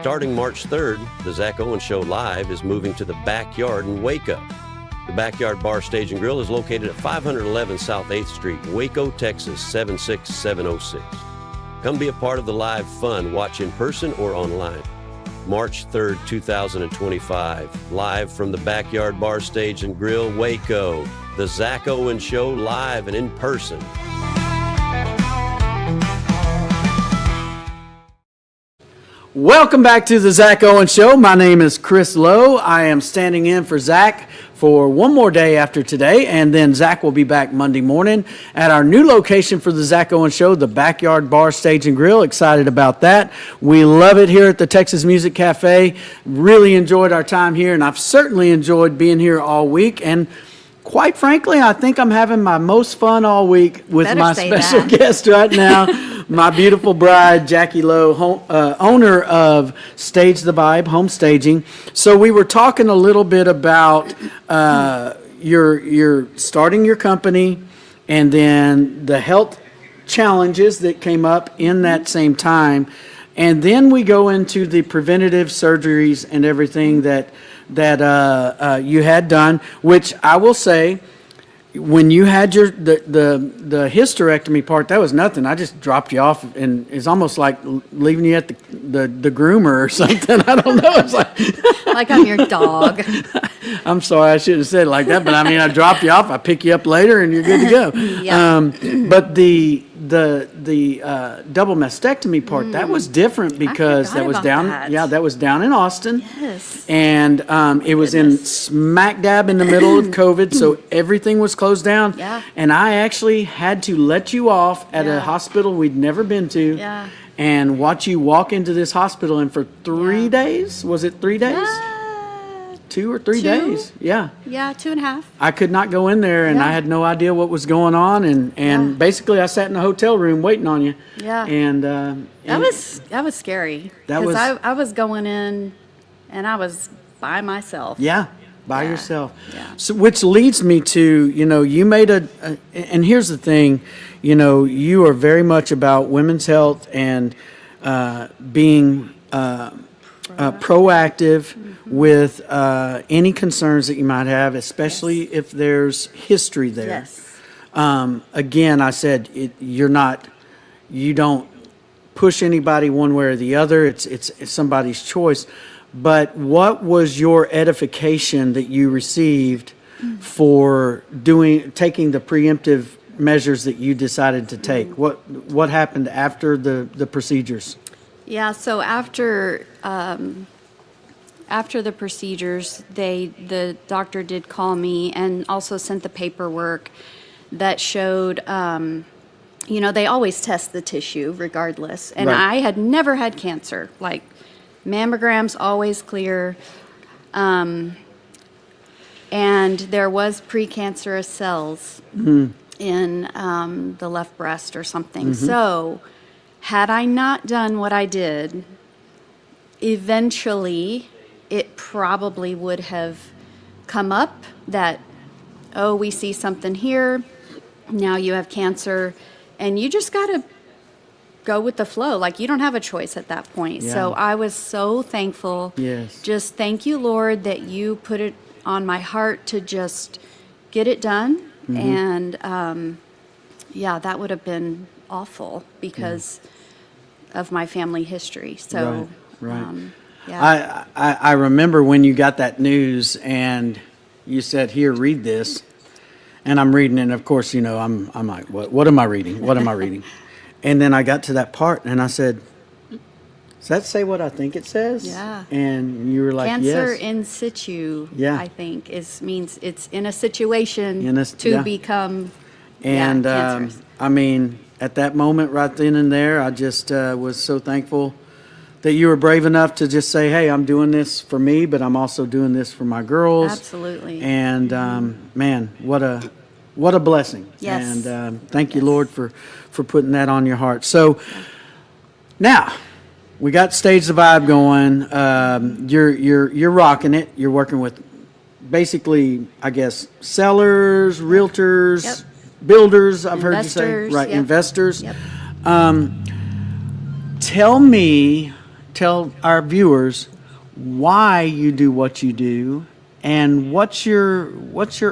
Starting March 3rd, the Zack Owen Show Live is moving to the Backyard in Waco. The Backyard Bar, Stage and Grill is located at 511 South 8th Street, Waco, Texas, 76706. Come be a part of the live fun. Watch in person or online. March 3rd, 2025, live from the Backyard Bar, Stage and Grill, Waco. The Zack Owen Show live and in person. Welcome back to the Zack Owen Show. My name is Chris Lowe. I am standing in for Zack for one more day after today, and then Zack will be back Monday morning at our new location for the Zack Owen Show, the Backyard Bar, Stage and Grill. Excited about that. We love it here at the Texas Music Cafe. Really enjoyed our time here, and I've certainly enjoyed being here all week. And quite frankly, I think I'm having my most fun all week with my special guest right now. My beautiful bride, Jackie Lowe, owner of Stage the Vibe Home Staging. So we were talking a little bit about your starting your company, and then the health challenges that came up in that same time, and then we go into the preventative surgeries and everything that you had done, which I will say, when you had the hysterectomy part, that was nothing. I just dropped you off, and it's almost like leaving you at the groomer or something. I don't know. It's like I'm your dog. I'm sorry, I shouldn't have said it like that, but I mean, I drop you off, I pick you up later, and you're good to go. Yeah. But the double mastectomy part, that was different because that was down. That. Yeah, that was down in Austin. Yes. And it was in smack dab in the middle of COVID, so everything was closed down. Yeah. And I actually had to let you off at a hospital we'd never been to. Yeah. And watch you walk into this hospital, and for 3 days, was it 3 days? 2 or 3 days. Yeah. Yeah, 2.5. I could not go in there, and I had no idea what was going on, and basically I sat in a hotel room waiting on you. Yeah. And that was scary. Because I was going in, and I was by myself. Yeah, by yourself. Yeah. So, which leads me to, you made and here's the thing, you are very much about women's health and being proactive with any concerns that you might have, especially if there's history there. Yes. Again, I said you don't push anybody one way or the other. It's somebody's choice. But what was your edification that you received for taking the preemptive measures that you decided to take? What happened after the procedures? Yeah, so after the procedures, the doctor did call me and also sent the paperwork that showed, they always test the tissue regardless. And Right. I had never had cancer. Like, Mammograms always clear. And there was precancerous cells in the left breast or something. So had I not done what I did, eventually it probably would have come up that, oh, we see something here, now you have cancer, and you just got to go with the flow. Like, you don't have a choice at that point. Yeah. So I was so thankful. Yes. Just thank you, Lord, that you put it on my heart to just get it done. And that would have been awful because of my family history. So Right. yeah. I remember when you got that news and you said, "Here, read this," and I'm reading it. And of course, you know, I'm like, "What am I reading? What am I reading?" And then I got to that part, and I said, "Does that say what I think it says?" Yeah. And you were like, Cancer "Yes." in situ, Yeah. I think, means it's in a situation to yeah. become And cancerous. I mean, at that moment, right then and there, I just was so thankful that you were brave enough to just say, "Hey, I'm doing this for me, but I'm also doing this for my girls." Absolutely. And man, what a blessing. Yes. And thank you, Lord, for putting that on your heart. So now we got Stage the Vibe going. You're rocking it. You're working with basically, I guess, sellers, realtors, builders. I've heard you say, Investors, right? yep. Investors. Yep. Tell our viewers why you do what you do, and what's your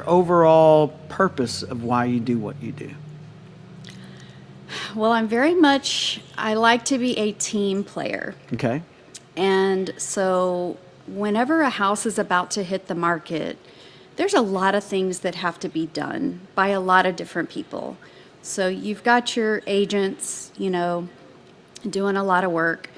overall purpose of why you do what you do. Well, I like to be a team player. Okay. And so whenever a house is about to hit the market, there's a lot of things that have to be done by a lot of different people. So you've got your agents, you know, doing a lot of work.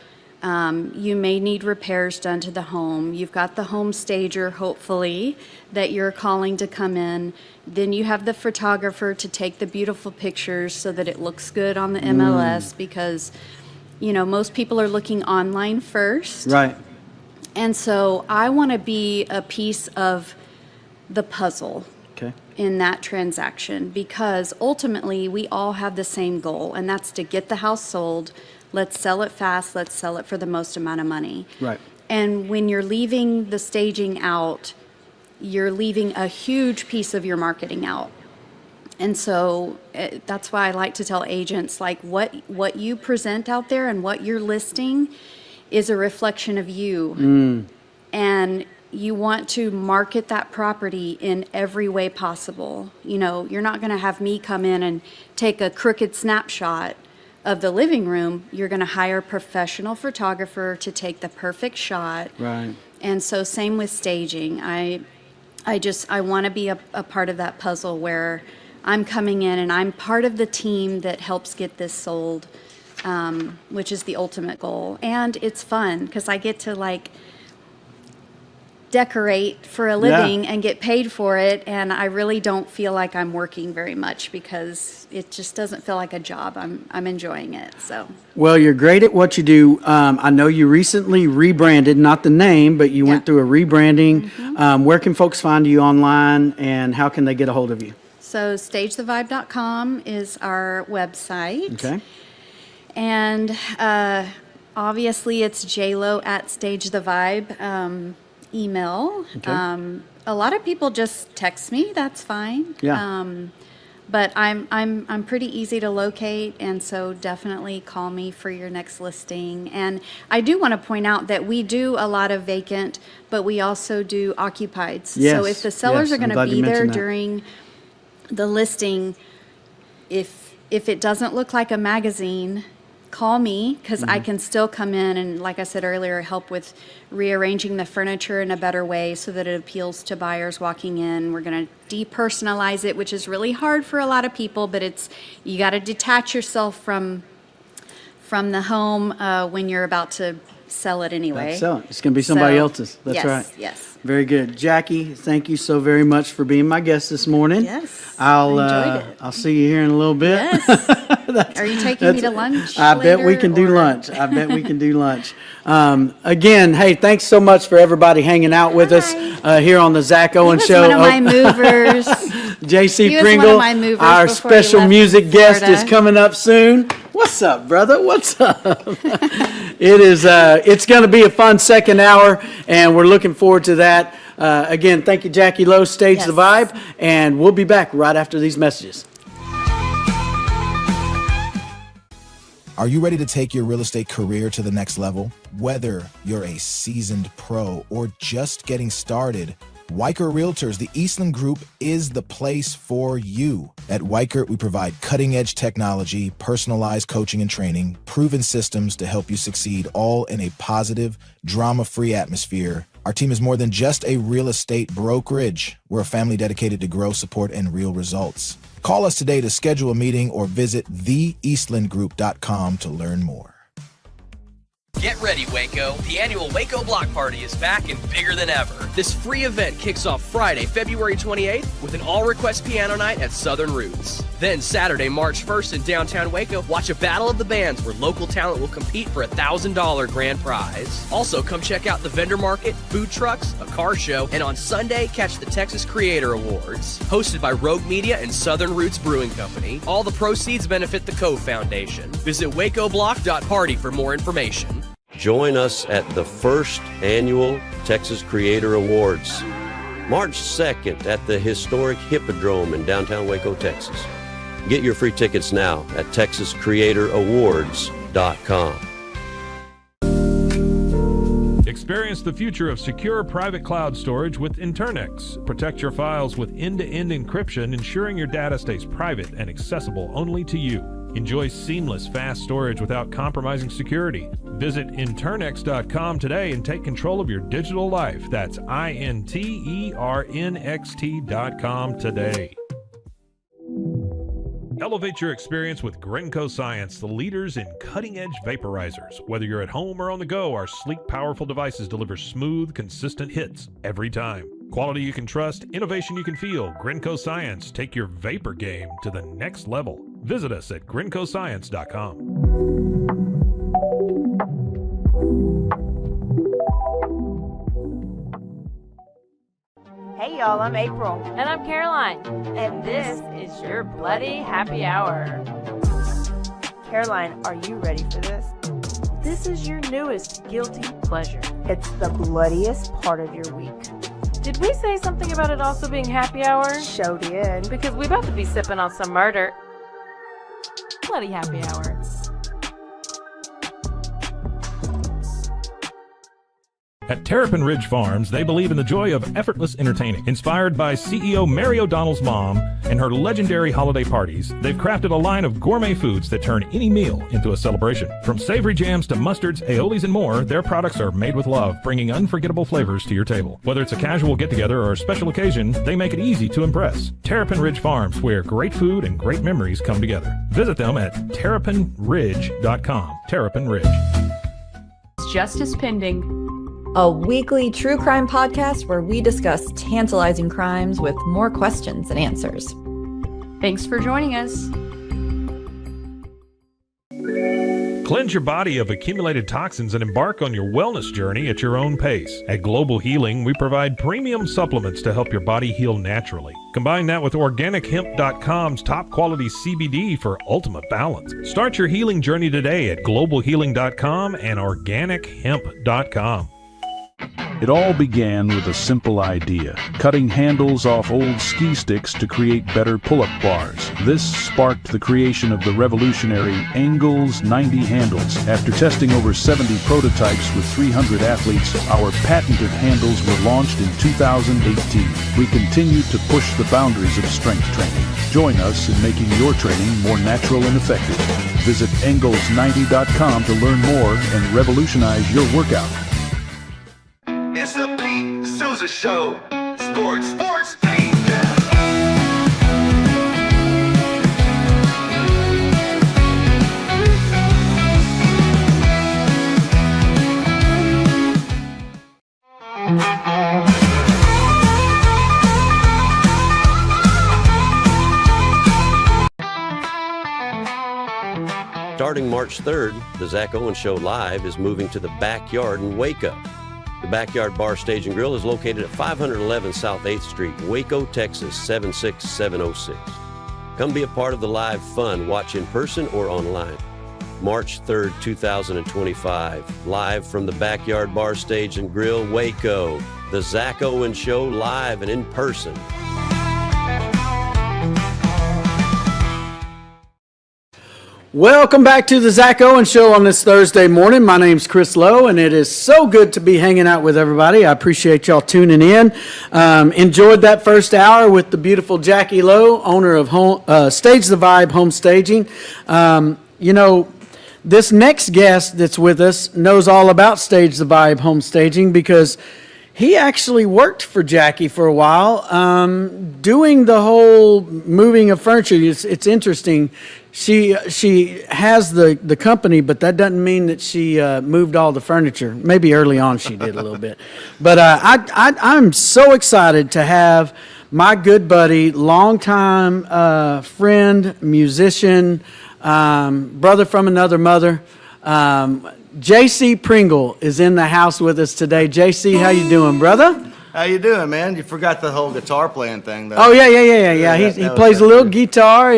You may need repairs done to the home. You've got the home stager, hopefully, that you're calling to come in. Then you have the photographer to take the beautiful pictures so that it looks good on the MLS because, you know, most people are looking online first. Right. And so I want to be a piece of the puzzle Okay. in that transaction because ultimately we all have the same goal, and that's to get the house sold. Let's sell it fast. Let's sell it for the most amount of money. Right. And when you're leaving the staging out, you're leaving a huge piece of your marketing out. And so that's why I like to tell agents, like, what you present out there and what you're listing is a reflection of you. And you want to market that property in every way possible. You know, you're not going to have me come in and take a crooked snapshot of the living room. You're going to hire a professional photographer to take the perfect shot. Right. And so same with staging. I want to be a part of that puzzle where I'm coming in and I'm part of the team that helps get this sold, which is the ultimate goal. And it's fun because I get to like decorate for a living and get paid for it, and I really don't feel like I'm working very much because it just doesn't feel like a job. I'm enjoying it. So Well, you're great at what you do. I know you recently rebranded, not the name, but you went through a rebranding. Where can folks find you online, and how can they get a hold of you? So stagethevibe.com is our website. Okay. And obviously it's JLo at stagethevibe. Email. Okay. A lot of people just text me. That's fine. Yeah. But I'm pretty easy to locate, and so definitely call me for your next listing. And I do want to point out that we do a lot of vacant, but we also do occupieds. Yes, So if the sellers yes, are going I'm to glad you be there mentioned that. during the listing, if it doesn't look like a magazine, call me because I can still come in and, like I said earlier, help with rearranging the furniture in a better way so that it appeals to buyers walking in. We're going to depersonalize it, which is really hard for a lot of people, but you got to detach yourself from the home when you're about to sell it anyway. That's selling. It's going to be somebody So, else's. That's yes, right. Yes. Very good. Jackie, thank you so very much for being my guest this morning. Yes. I'll I enjoyed it. I'll see you here in a little bit. Yes. Are you taking me to lunch? I bet we can do lunch. Again, hey, thanks so much for everybody hanging out with us here on the Zack Owen Show. One of my movers. JC Pringle, our special music guest, is coming up soon. What's up, brother? What's up? It's going to be a fun second hour, and we're looking forward to that. Again, thank you, Jackie Lowe, Stage the Vibe, and we'll be back right after these messages. Are you ready to take your real estate career to the next level? Whether you're a seasoned pro or just getting started, Weichert Realtors, the Eastland Group, is the place for you. At Weichert, we provide cutting-edge technology, personalized coaching and training, proven systems to help you succeed, all in a positive, drama-free atmosphere. Our team is more than just a real estate brokerage. We're a family dedicated to growth, support, and real results. Call us today to schedule a meeting or visit theeastlandgroup.com to learn more. Get ready, Waco. The annual Waco Block Party is back and bigger than ever. This free event kicks off Friday, February 28th with an all-request piano night at Southern Roots. Then Saturday, March 1st in downtown Waco, watch a battle of the bands where local talent will compete for a $1,000 grand prize. Also, come check out the vendor market, food trucks, a car show, and on Sunday, catch the Texas Creator Awards. Hosted by Rogue Media and Southern Roots Brewing Company. All the proceeds benefit the Cove Foundation. Visit wacoblock.party for more information. Join us at the first annual Texas Creator Awards, March 2nd at the historic Hippodrome in downtown Waco, Texas. Get your free tickets now at texascreatorowards.com. Experience the future of secure private cloud storage with Internex. Protect your files with end-to-end encryption, ensuring your data stays private and accessible only to you. Enjoy seamless, fast storage without compromising security. Visit Internext.com today and take control of your digital life. That's INTERNXT.com today. Elevate your experience with Grenco Science, the leaders in cutting-edge vaporizers. Whether you're at home or on the go, our sleek, powerful devices deliver smooth, consistent hits every time. Quality you can trust, innovation you can feel. Grenco Science. Take your vapor game to the next level. Visit us at GrencoScience.com. Hey y'all, I'm April. And I'm Caroline. And this is your Bloody Happy Hour. Caroline, are you ready for this? This is your newest guilty pleasure. It's the bloodiest part of your week. Did we say something about it also being happy hour? Show did. Because we about to be sipping on some murder. Bloody Happy Hour. At Terrapin Ridge Farms, they believe in the joy of effortless entertaining. Inspired by CEO Mary O'Donnell's mom and her legendary holiday parties, they've crafted a line of gourmet foods that turn any meal into a celebration. From savory jams to mustards, aiolis, and more, their products are made with love, bringing unforgettable flavors to your table. Whether it's a casual get-together or a special occasion, they make it easy to impress. Terrapin Ridge Farms, where great food and great memories come together. Visit them at terrapinridge.com. Terrapin Ridge. Justice pending. A weekly true crime podcast where we discuss tantalizing crimes with more questions than answers. Thanks for joining us. Cleanse your body of accumulated toxins and embark on your wellness journey at your own pace. At Global Healing, we provide premium supplements to help your body heal naturally. Combine that with OrganicHemp.com's top quality CBD for ultimate balance. Start your healing journey today at GlobalHealing.com and OrganicHemp.com. It all began with a simple idea, cutting handles off old ski sticks to create better pull-up bars. This sparked the creation of the revolutionary Angles 90 handles. After testing over 70 prototypes with 300 athletes, our patented handles were launched in 2018. We continue to push the boundaries of strength training. Join us in making your training more natural and effective. Visit Angles90.com to learn more and revolutionize your workout. It's the Pete Souza Show. Sports, Pete. Starting March 3rd, the Zack Owen Show Live is moving to the Backyard in Waco. The Backyard Bar, Stage, and Grill is located at 511 South 8th Street, Waco, Texas, 76706. Come be a part of the live fun. Watch in person or online. March 3rd, 2025, live from the Backyard Bar, Stage, and Grill, Waco. The Zack Owen Show live and in person. Welcome back to the Zack Owen Show on this Thursday morning. My name's Chris Lowe, and it is so good to be hanging out with everybody. I appreciate y'all tuning in. Enjoyed that first hour with the beautiful Jackie Lowe, owner of Stage the Vibe Home Staging. This next guest that's with us knows all about Stage the Vibe Home Staging because he actually worked for Jackie for a while, doing the whole moving of furniture. It's interesting. She has the company, but that doesn't mean that she moved all the furniture. Maybe early on she did a little bit. But I'm so excited to have my good buddy, longtime friend, musician, brother from another mother, JC Pringle is in the house with us today. JC, how you doing, brother? How you doing, man? You forgot the whole guitar playing thing, though. Oh yeah. He plays a little guitar.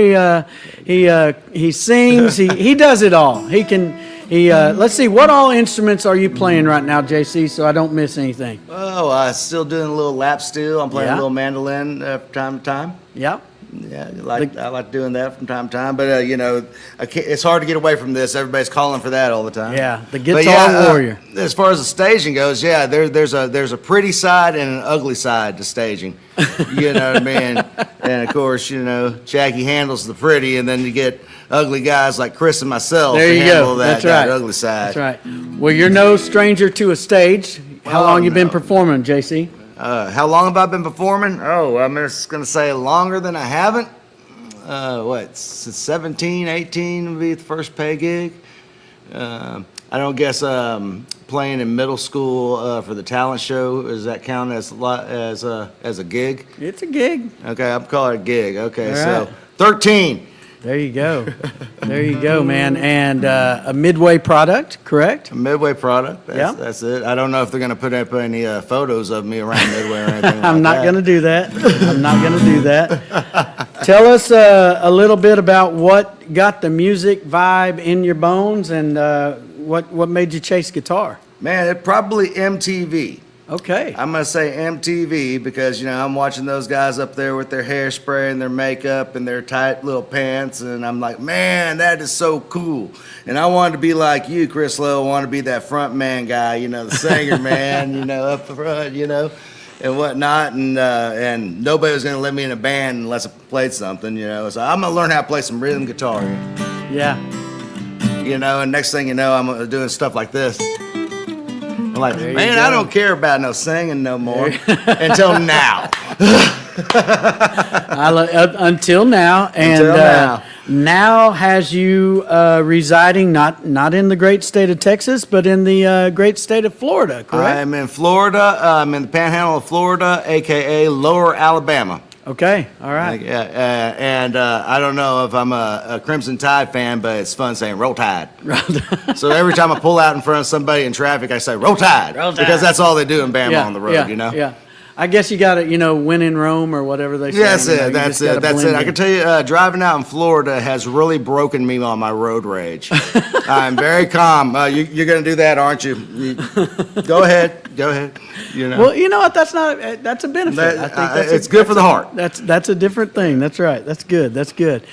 He sings. He does it all. Let's see. What all instruments are you playing right now, JC? So I don't miss anything. Oh, still doing a little lap steel. I'm playing a little mandolin from time to time. Yeah. Yeah, I like doing that from time to time, but it's hard to get away from this. Everybody's calling for that all the time. Yeah, the guitar warrior. As far as the staging goes, there's a pretty side and an ugly side to staging. You know what I mean? And of course, Jackie handles the pretty, and then you get ugly guys like Chris and myself there you handle go. that ugly side. That's right. Well, you're no stranger to a stage. How long you been performing, JC? How long have I been performing? Oh, I'm just going to say longer than I haven't. Since 17, 18 would be the first pay gig. I don't guess playing in middle school for the talent show, does that count as a gig? It's a gig. Okay, I'm calling it a gig. Okay, all so right. 13. There you go. There you go, man. And a Midway product, correct? A Midway product. Yeah. That's it. I don't know if they're going to put up any photos of me around Midway or anything I'm not going to do that. I'm not going to do that. Tell us a little bit about what got the music vibe in your bones and what made you chase guitar. Man, it probably MTV. Okay. I'm going to say MTV because, I'm watching those guys up there with their hairspray and their makeup and their tight little pants, and I'm like, man, that is so cool. And I wanted to be like you, Chris Lowe. I wanted to be that front man guy, the singer man, up front, and whatnot. And nobody was going to let me in a band unless I played something, So I'm going to learn how to play some rhythm guitar. Yeah. And next thing you know, I'm doing stuff like this. I'm like, man, go. I don't care about no singing no more until now. Until now. And now has you residing not in the great state of Texas, but in the great state of Florida, correct? I'm in Florida. I'm in the panhandle of Florida, a.k.a. Lower Alabama. Okay, all right. And I don't know if I'm a Crimson Tide fan, but it's fun saying Roll Tide. So every time I pull out in front of somebody in traffic, I say Roll Tide. Roll Tide. Because that's all they do in Bama on the road, Yeah. I guess you got to, win in Rome or whatever they say. That's it. I can tell you, driving out in Florida has really broken me on my road rage. I'm very calm. You're going to do that, aren't you? Go ahead. Well, you know what? That's a benefit. I think it's good for the heart. That's a different thing. That's right. That's good.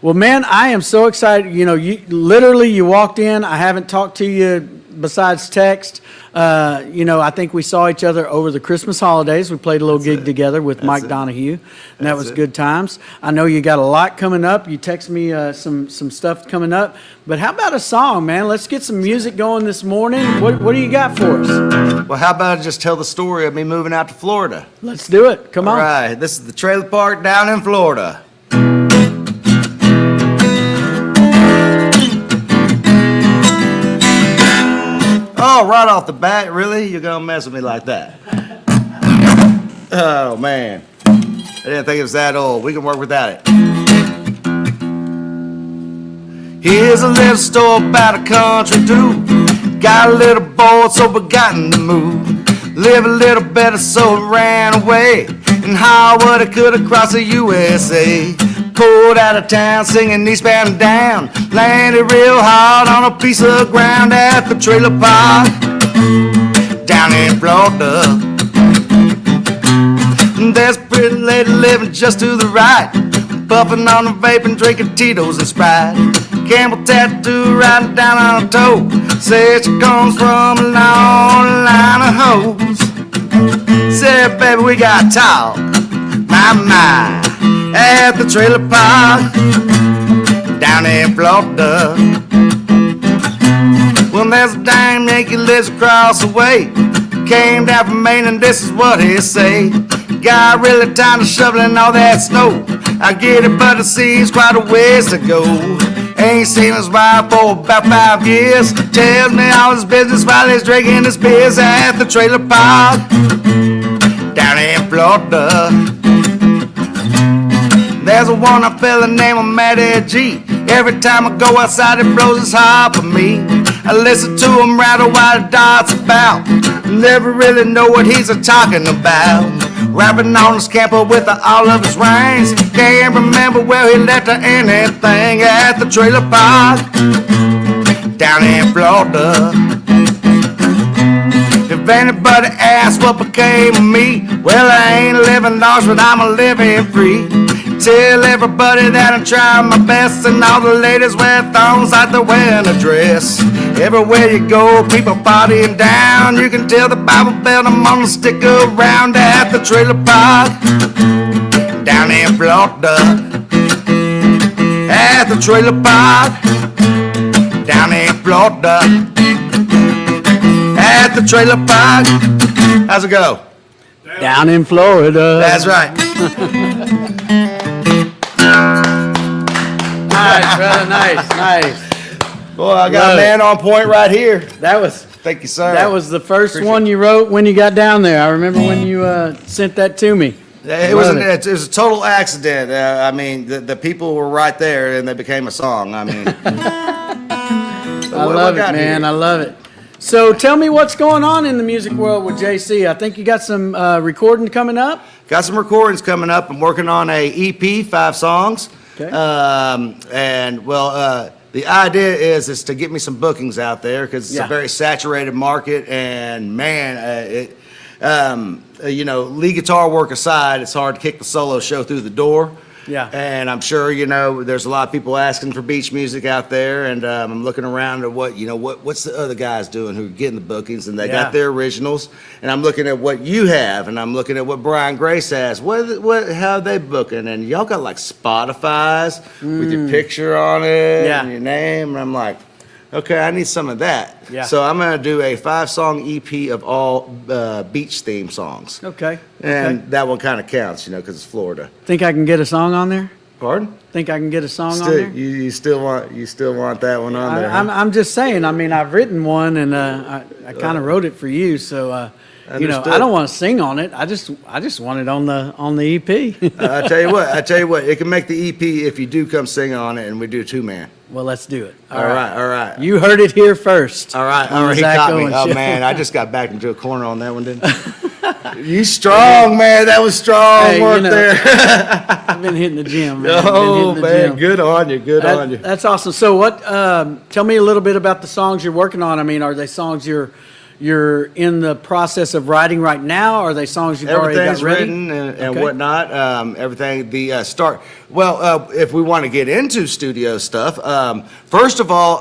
Well, man, I am so excited. You walked in. I haven't talked to you besides text. I think we saw each other over the Christmas holidays. We played a little gig together with Mike Donahue, and that was good times. I know you got a lot coming up. You text me some stuff coming up. But how about a song, man? Let's get some music going this morning. What do you got for us? Well, how about I just tell the story of me moving out to Florida? Let's do it. Come on. All right. This is the trailer park down in Florida. Oh, right off the bat, really? You're going to mess with me like that? Oh, man. I didn't think it was that old. We can work without it. Here's a little story about a country dude. Got a little bored, so got in the mood. Live a little better, so he ran away. And Howard he could across the USA. Pulled out of town, singing eastbound and down. Landed real hard on a piece of ground at the trailer park down in Florida. There's a pretty lady living just to the right, puffing on a vape and drinking Tito's and Sprite. Camel tattoo right down on her toe, says she comes from a long line of hoes. Said, baby, we got talk, my, at the trailer park down in Florida. Well, there's a dime Yankee lives across the way. Came down from Maine and this is what he say. Got really tired of shoveling all that snow. I get it, but it seems quite a ways to go. Ain't seen his wife for about 5 years. Tells me all his business while he's drinking his beers at the trailer park down in Florida. There's a one fella named Matty G. Every time I go outside, it blows his heart for me. I listen to him rattle while he darts about. Never really know what he's a-talking about. Rapping on his camper with all of his rhymes. Can't remember where he left or anything at the trailer park down in Florida. If anybody asks what became of me, well, I ain't living large, but I'm a living free. Tell everybody that I'm trying my best, and all the ladies wear thongs like they're wearing a dress. Everywhere you go, people partying down. You can tell the Bible Belt I'm on the stick around at the trailer park down in Florida. At the trailer park down in Florida. At the trailer park. How's it go? Down in Florida. That's right. Nice, brother. Nice. Boy, I got a man on point right here. That was. Thank you, sir. That was the first one you wrote when you got down there. I remember when you sent that to me. It was a total accident. I mean, the people were right there, and they became a song. I mean, I love it, man. I love it. So tell me what's going on in the music world with JC. I think you got some recording coming up. Got some recordings coming up. I'm working on a EP, 5 songs. Okay. The idea is to get me some bookings out there because it's Yeah. a very saturated market, and man, lead guitar work aside, it's hard to kick the solo show through the door. Yeah. And I'm sure, there's a lot of people asking for beach music out there, and I'm looking around at what's the other guys doing who are getting the bookings, and they got their originals, and I'm looking at what you have, and I'm looking at what Brian Grace has. How are they booking? And y'all got like Spotify's with your picture on it and your name, and I'm like, okay, I need some of that. Yeah. So I'm going to do a 5-song EP of all beach theme songs. Okay. And that one kind of counts, because it's Florida. Think I can get a song on there? Pardon? Think I can get a song on there? You still want that one on there? Huh? I'm just saying. I mean, I've written one, and I kind of wrote it for you. So I don't want to sing on it. I just want it on the EP. I tell you what, it can make the EP if you do come sing on it, and we do 2-man. Well, let's do it. All right. You heard it here first. All right. On the He Zack caught me. Owen Oh Show. man, I just got backed into a corner on that one, didn't I? You strong, man. That was strong work there. I've been hitting the gym, man. Oh man, good on you. Good on you. That's awesome. So, what? Tell me a little bit about the songs you're working on. I mean, are they songs you're in the process of writing right now? Or are they songs you've already got ready? Everything's written and whatnot. Everything. The start. Well, if we want to get into studio stuff, first of all,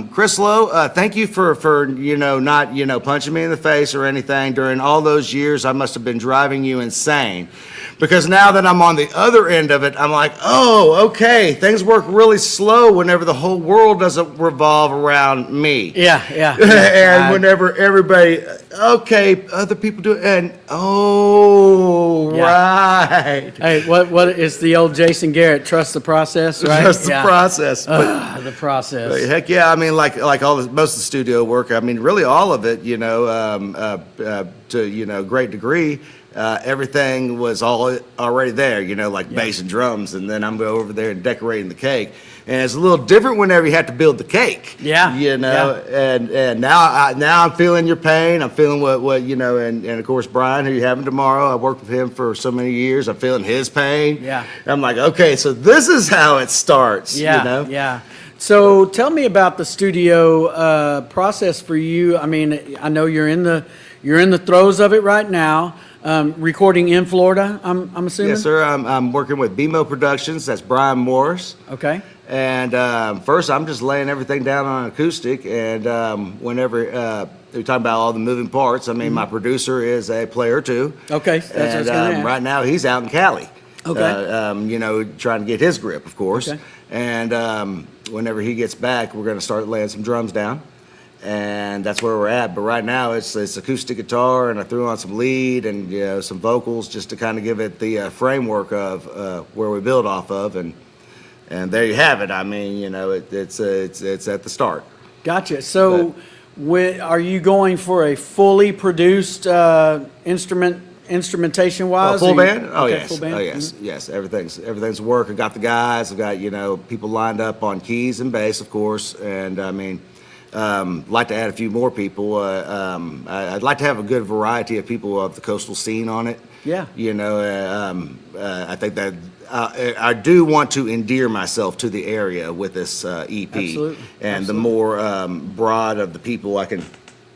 Chris Lowe, thank you for not punching me in the face or anything during all those years. I must have been driving you insane. Because now that I'm on the other end of it, I'm like, oh, okay, things work really slow whenever the whole world doesn't revolve around me. Yeah. And whenever everybody, okay, other people do it, and right. Hey, what is the old Jason Garrett, trust the process, right? Trust the process. The process. But heck yeah, I mean, like most of the studio work, I mean, really all of it, to great degree. everything was all already there, like bass and drums, and then I'm over there and decorating the cake. And it's a little different whenever you have to build the cake. Yeah. And now I'm feeling your pain. I'm feeling what and of course Brian, who you're having tomorrow, I worked with him for so many years. I'm feeling his pain. Yeah. I'm like, okay, so this is how it starts. Yeah. So tell me about the studio process for you. I mean, I know you're in the throes of it right now. Recording in Florida, I'm assuming? Yes, sir. I'm working with BMO Productions. That's Brian Morris. Okay. And first, I'm just laying everything down on acoustic. And whenever we talk about all the moving parts, I mean, my producer is a player too. Okay, that's what I was gonna ask. Right now, he's out in Cali. Okay. Trying to get his grip, of course. Okay. And whenever he gets back, we're going to start laying some drums down. And that's where we're at. But right now, it's acoustic guitar, and I threw on some lead and some vocals just to kind of give it the framework of where we build off of. And there you have it. I mean, it's at the start. Gotcha. So, are you going for a fully produced instrumentation wise? Full band? Oh, okay, yes. Full band? Oh, yes. Yes. Everything's work. I got the guys. I've got people lined up on keys and bass, of course. And I mean, like to add a few more people. I'd like to have a good variety of people of the coastal scene on it. Yeah. I think that I do want to endear myself to the area with this EP. Absolutely. And the more broad of the people I can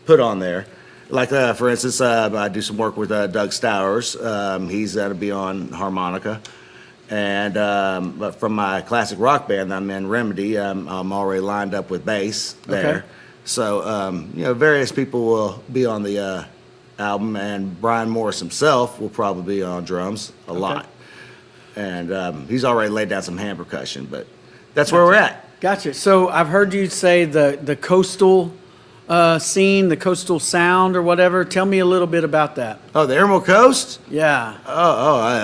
put on there. Like, for instance, I do some work with Doug Stowers. He's going to be on harmonica. And but from my classic rock band I'm in, Remedy, I'm already lined up with bass there. Okay. So, various people will be on the album, and Brian Morris himself will probably be on drums a lot. And he's already laid down some hand percussion, but that's where we're at. Gotcha. So I've heard you say the coastal scene, the coastal sound or whatever. Tell me a little bit about that. Oh, the Emerald Coast? Yeah.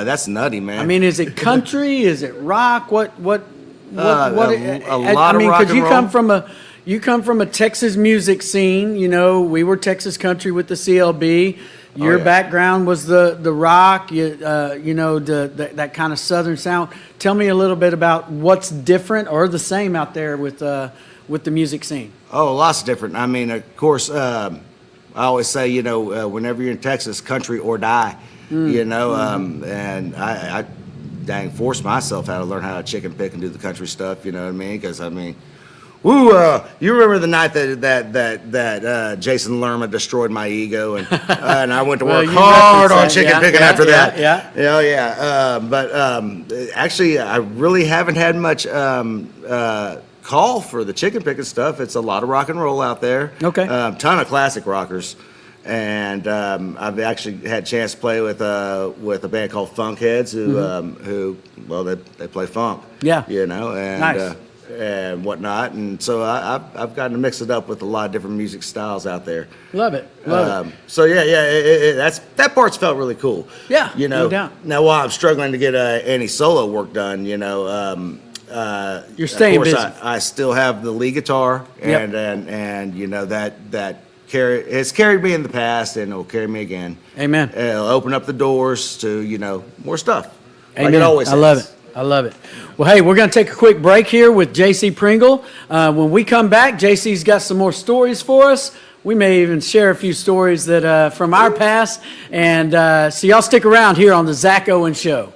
That's nutty, man. I mean, is it country? Is it rock? What? A lot of rock and roll. You come from a Texas music scene. We were Texas country with the CLB. Your background was the rock. That kind of southern sound. Tell me a little bit about what's different or the same out there with the music scene. Oh, lots different. I mean, of course, I always say, whenever you're in Texas, country or die, and I dang forced myself how to learn how to chicken pick and do the country stuff, you know what I mean? Because, I mean, you remember the night that Jason Lerma destroyed my ego, and I went to work hard on chicken picking after that. Yeah. But actually, I really haven't had much call for the chicken picking stuff. It's a lot of rock and roll out there. Okay. Ton of classic rockers, and I've actually had a chance to play with a band called Funkheads, who they play funk. Yeah. And nice. And whatnot, and so I've gotten to mix it up with a lot of different music styles out there. Love it. So that part's felt really cool. Yeah, no doubt. Now while I'm struggling to get any solo work done, you're staying of course, busy. I still have the lead guitar, and that it's carried me in the past, and it'll carry me again. Amen. It'll open up the doors to more stuff. Amen. Like it always has. I love it. Well, hey, we're going to take a quick break here with JC Pringle. When we come back, JC's got some more stories for us. We may even share a few stories that from our past. And so y'all stick around here on the Zack Owen Show.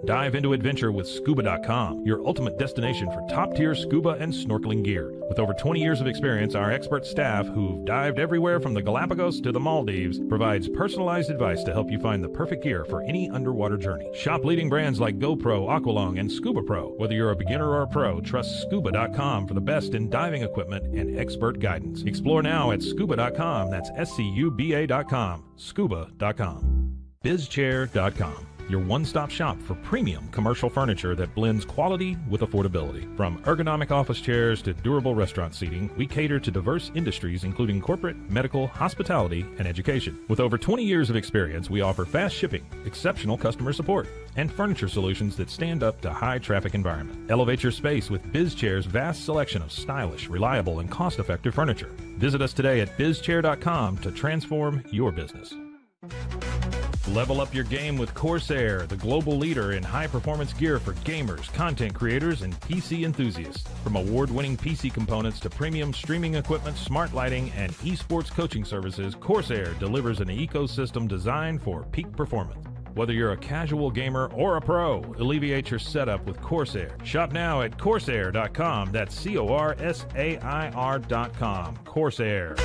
Dive into adventure with Scuba.com, your ultimate destination for top-tier scuba and snorkeling gear. With over 20 years of experience, our expert staff, who've dived everywhere from the Galapagos to the Maldives, provides personalized advice to help you find the perfect gear for any underwater journey. Shop leading brands like GoPro, Aqualung, and Scuba Pro. Whether you're a beginner or a pro, trust Scuba.com for the best in diving equipment and expert guidance. Explore now at Scuba.com. That's SCUBA.com. Scuba.com. BizChair.com. your one-stop shop for premium commercial furniture that blends quality with affordability. From ergonomic office chairs to durable restaurant seating, we cater to diverse industries including corporate, medical, hospitality, and education. With over 20 years of experience, we offer fast shipping, exceptional customer support, and furniture solutions that stand up to high traffic environment. Elevate your space with BizChair's vast selection of stylish, reliable, and cost-effective furniture. Visit us today at bizchair.com to transform your business. Level up your game with Corsair, the global leader in high-performance gear for gamers, content creators, and PC enthusiasts. From award-winning PC components to premium streaming equipment, smart lighting, and esports coaching services, Corsair delivers an ecosystem designed for peak performance. Whether you're a casual gamer or a pro, alleviate your setup with Corsair. Shop now at Corsair.com. That's Corsair.com. Corsair.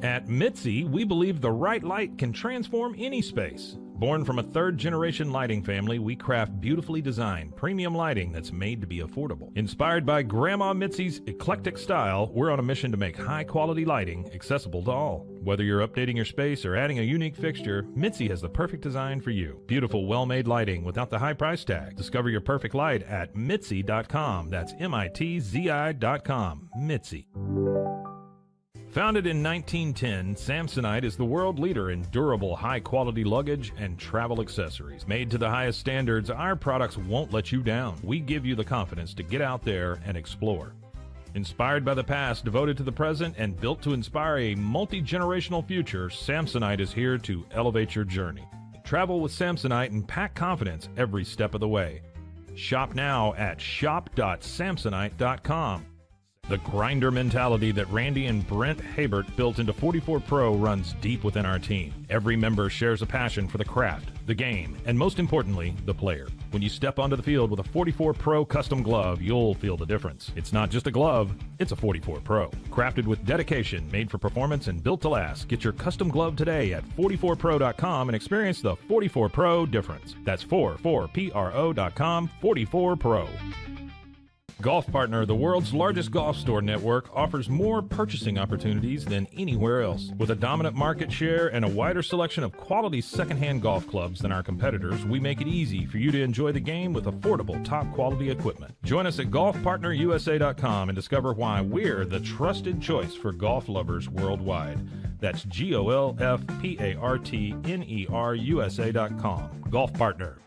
At Mitzi, we believe the right light can transform any space. Born from a third-generation lighting family, we craft beautifully designed, premium lighting that's made to be affordable. Inspired by Grandma Mitzi's eclectic style, we're on a mission to make high-quality lighting accessible to all. Whether you're updating your space or adding a unique fixture, Mitzi has the perfect design for you. Beautiful, well-made lighting without the high price tag. Discover your perfect light at Mitzi.com. That's MITZI.com. Mitzi. Founded in 1910, Samsonite is the world leader in durable, high-quality luggage and travel accessories. Made to the highest standards, our products won't let you down. We give you the confidence to get out there and explore. Inspired by the past, devoted to the present, and built to inspire a multi-generational future, Samsonite is here to elevate your journey. Travel with Samsonite and pack confidence every step of the way. Shop now at shop.samsonite.com. The grinder mentality that Randy and Brent Habert built into 44 Pro runs deep within our team. Every member shares a passion for the craft, the game, and most importantly, the player. When you step onto the field with a 44 Pro custom glove, you'll feel the difference. It's not just a glove, it's a 44 Pro. Crafted with dedication, made for performance, and built to last. Get your custom glove today at 44pro.com and experience the 44 Pro difference. That's 44pro.com, 44 Pro. Golf Partner, the world's largest golf store network, offers more purchasing opportunities than anywhere else. With a dominant market share and a wider selection of quality secondhand golf clubs than our competitors, we make it easy for you to enjoy the game with affordable, top-quality equipment. Join us at golfpartnerusa.com and discover why we're the trusted choice for golf lovers worldwide. That's GOLFPARTNERUSA.com. Golf Partner.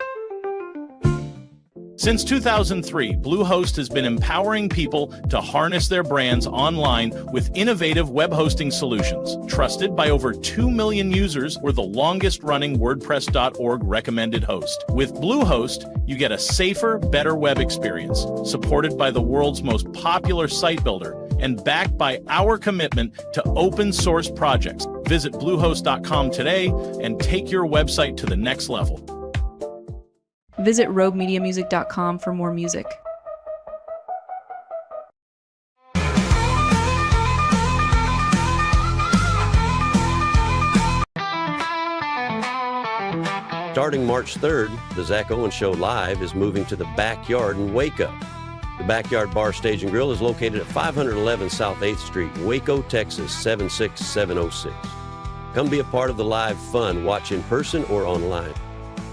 Since 2003, Bluehost has been empowering people to harness their brands online with innovative web hosting solutions. Trusted by over 2 million users, we're the longest-running WordPress.org recommended host. With Bluehost, you get a safer, better web experience, supported by the world's most popular site builder, and backed by our commitment to open-source projects. Visit Bluehost.com today and take your website to the next level. Visit RogueMediaMusic.com for more music. Starting March 3rd, the Zack Owen Show Live is moving to the Backyard in Waco. The Backyard Bar, Stage, and Grill is located at 511 South 8th Street, Waco, Texas, 76706. Come be a part of the live fun. Watch in person or online.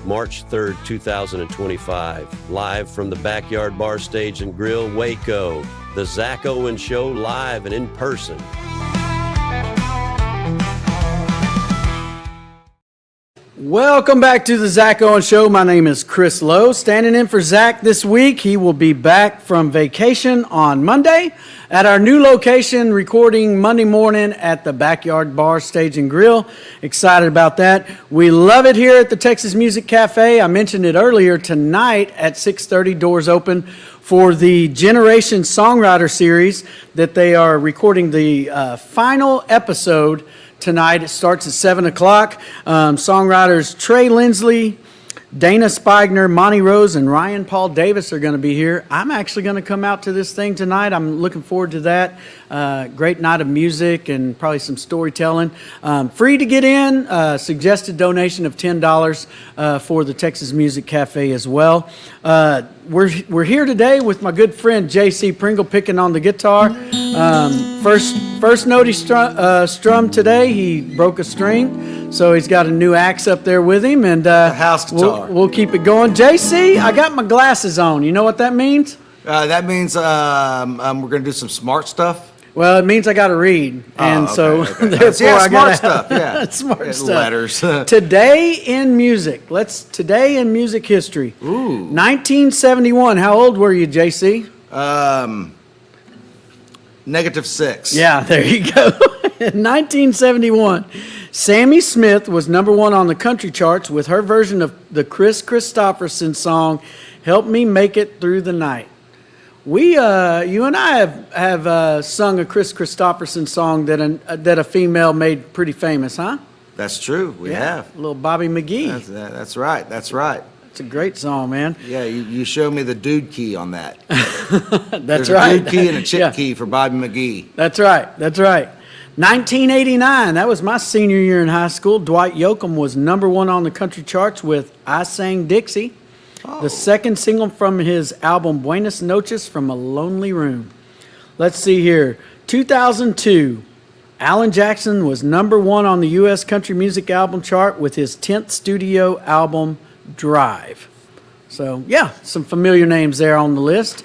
March 3rd, 2025, live from the Backyard Bar, Stage, and Grill, Waco. The Zack Owen Show live and in person. Welcome back to the Zack Owen Show. My name is Chris Lowe, standing in for Zack this week. He will be back from vacation on Monday at our new location, recording Monday morning at the Backyard Bar, Stage, and Grill. Excited about that. We love it here at the Texas Music Cafe. I mentioned it earlier. Tonight at 6:30, doors open for the Generation Songwriter Series that they are recording the final episode tonight. It starts at 7 o'clock. Songwriters Trey Lindsley, Dana Spigner, Monty Rose, and Ryan Paul Davis are going to be here. I'm actually going to come out to this thing tonight. I'm looking forward to that. Great night of music and probably some storytelling. Free to get in. Suggested donation of $10 for the Texas Music Cafe as well. We're here today with my good friend J.C. Pringle picking on the guitar. First note he strummed today, he broke a string, so he's got a new axe up there with him, and house guitar. We'll keep it going. JC, I got my glasses on. You know what that means? That means we're gonna do some smart stuff. Well, it means I got to read, and okay. therefore Yeah, I smart got stuff. Yeah, smart stuff. Letters. Today in music. Today in music history. Ooh. 1971. How old were you, JC? -6. Yeah, there you go. In 1971, Sammy Smith was #1 on the country charts with her version of the Chris Christopherson song, "Help Me Make It Through the Night." You and I have sung a Chris Christopherson song that a female made pretty famous, huh? That's true. We have. Little Bobby McGee. That's right. That's right. It's a great song, man. Yeah, you showed me the dude key on that. That's There's right. a dude key and a chick key for Bobby McGee. That's right. That's right. 1989. That was my senior year in high school. Dwight Yoakam was #1 on the country charts with "I Sang Dixie," the second single from his album Buenas Noches from a Lonely Room. Let's see here. 2002. Alan Jackson was #1 on the U.S. country music album chart with his 10th studio album, Drive. So, yeah, some familiar names there on the list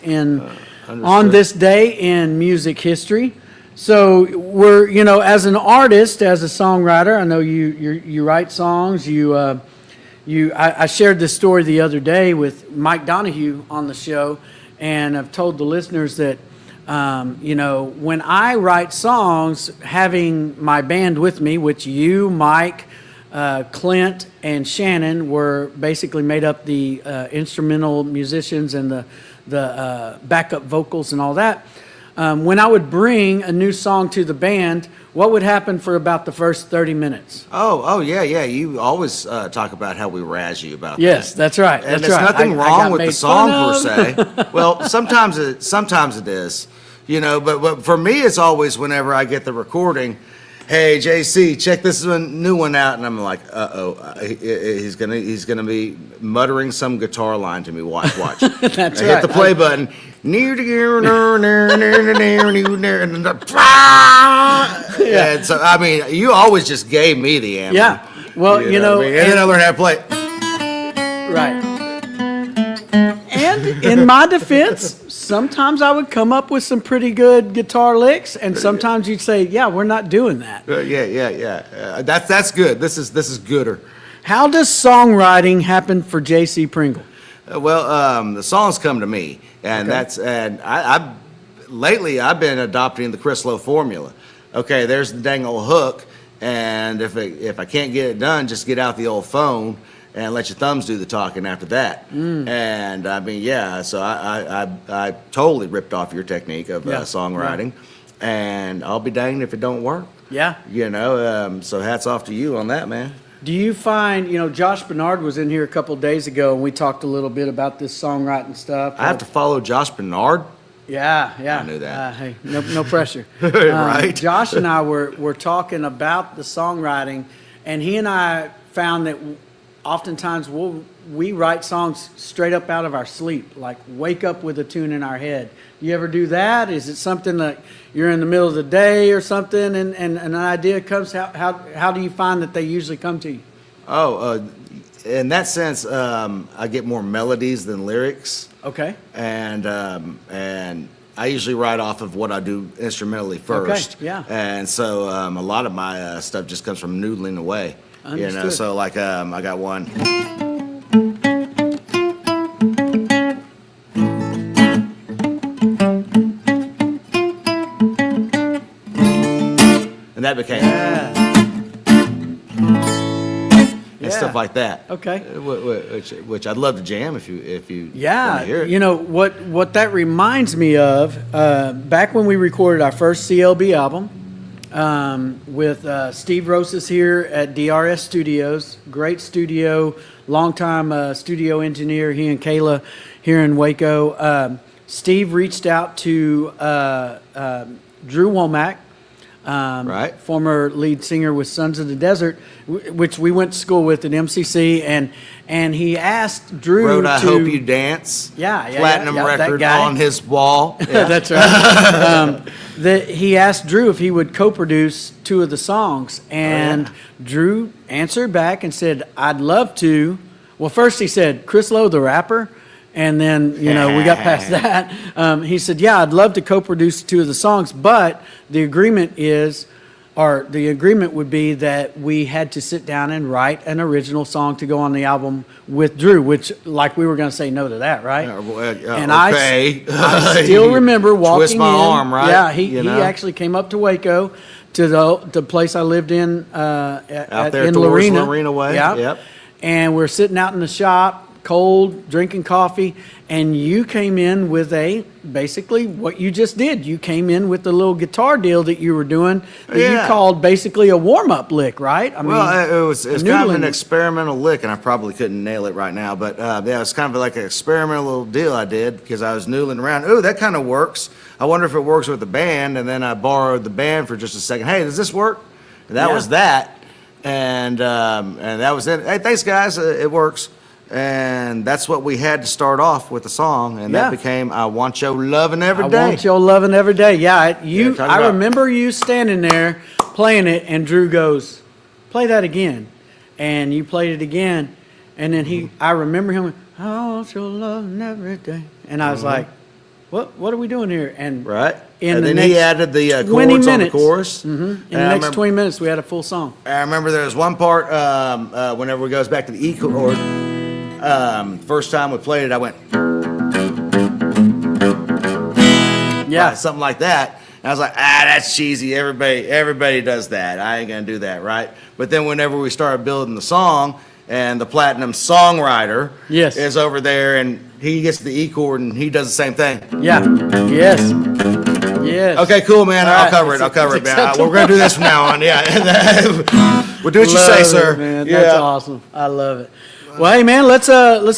on this day in music history. So we're, as an artist, as a songwriter, I know you write songs. I shared this story the other day with Mike Donahue on the show, and I've told the listeners that, when I write songs, having my band with me, which you, Mike, Clint, and Shannon were basically made up the instrumental musicians and the backup vocals and all that. When I would bring a new song to the band, what would happen for about the first 30 minutes? Oh, yeah. You always talk about how we razz you about that. Yes, that's right. And that's there's right. nothing I wrong got with the made song fun per of. se. Well, sometimes it is, but for me, it's always whenever I get the recording, hey, JC, check this new one out. And I'm like, he's gonna be muttering some guitar line to me. Watch. That's I right. hit the play button. And so, I mean, you always just gave me the answer. Yeah. Well, what I mean? And then I learned how to play. Right. And in my defense, sometimes I would come up with some pretty good guitar licks, and sometimes you'd say, "Yeah, we're not doing that." Yeah. That's good. This is gooder. How does songwriting happen for JC Pringle? The songs come to me, and Okay. lately I've been adopting the Chris Lowe formula. Okay, there's the dang old hook, and if I can't get it done, just get out the old phone and let your thumbs do the talking after that. And I mean, so I totally ripped off your technique of songwriting, and I'll be danged if it don't work. Yeah. So hats off to you on that, man. Do you find, Josh Bernard was in here a couple of days ago, and we talked a little bit about this songwriting stuff. I have to follow Josh Bernard. Yeah. I knew that. Hey, no pressure. Right. Josh and I were talking about the songwriting, and he and I found that oftentimes we write songs straight up out of our sleep, like wake up with a tune in our head. Do you ever do that? Is it something that you're in the middle of the day or something, and an idea comes? How do you find that they usually come to you? In that sense, I get more melodies than lyrics. Okay. And I usually write off of what I do instrumentally first. Okay, yeah. And so a lot of my stuff just comes from noodling away. Understood. So like I got one. And that became and stuff like that. Okay. Which I'd love to jam if you want to hear it. You know what that reminds me of, back when we recorded our first CLB album, with Steve Rosas here at DRS Studios, great studio, longtime studio engineer, he and Kayla here in Waco. Steve reached out to Drew Womack, former lead singer with Sons of the Desert, which we went to school with at MCC, and he asked Drew wrote to... I Hope You Dance, platinum record on his wall. Yeah. That's right. that he asked Drew if he would co-produce 2 of the songs, and Drew answered back and said, "I'd love to." Well, first he said, "Chris Lowe, the rapper," and then we got past that. He said, "Yeah, I'd love to co-produce 2 of the songs, but the agreement would be that we had to sit down and write an original song to go on the album with Drew," which, like, we were going to say no to that, right? And okay. I still remember walking Twist my in. arm, right? Yeah, he actually came up to Waco, to the place I lived in out there in towards Lorena. Lorena Way. Yeah. Yep. And we're sitting out in the shop, cold, drinking coffee, and you came in with basically what you just did. You came in with the little guitar deal that you were doing that you called basically a warm-up lick, right? It was kind of an experimental lick, and I probably couldn't nail it right now, but it was kind of like an experimental little deal I did because I was noodling around. Ooh, that kind of works. I wonder if it works with the band, and then I borrowed the band for just a second. Hey, does this work? And that was that. And that was it. Hey, thanks, guys. It works. And that's what we had to start off with the song, and that became "I Want Your Lovin' Every Day." I want your loving every day. Yeah, I remember you standing there playing it, and Drew goes, "Play that again," and you played it again, and then I remember him, "I want your loving every day," and I was like, "What are we doing here?" And and then he added the chords on the chorus. In the next 20 minutes, we had a full song. I remember there was one part whenever it goes back to the E chord. First time we played it, I went, something like that. And I was like, that's cheesy. Everybody does that. I ain't gonna do that, right? But then whenever we started building the song, and the platinum songwriter is over there, and he gets the E chord, and he does the same thing. Yeah. Yes. Yes. Okay, cool, man. I'll cover it, man. We're gonna do this from now on. Yeah. We'll do what you say, sir. Man. That's awesome. I love it. Well, hey, man, let's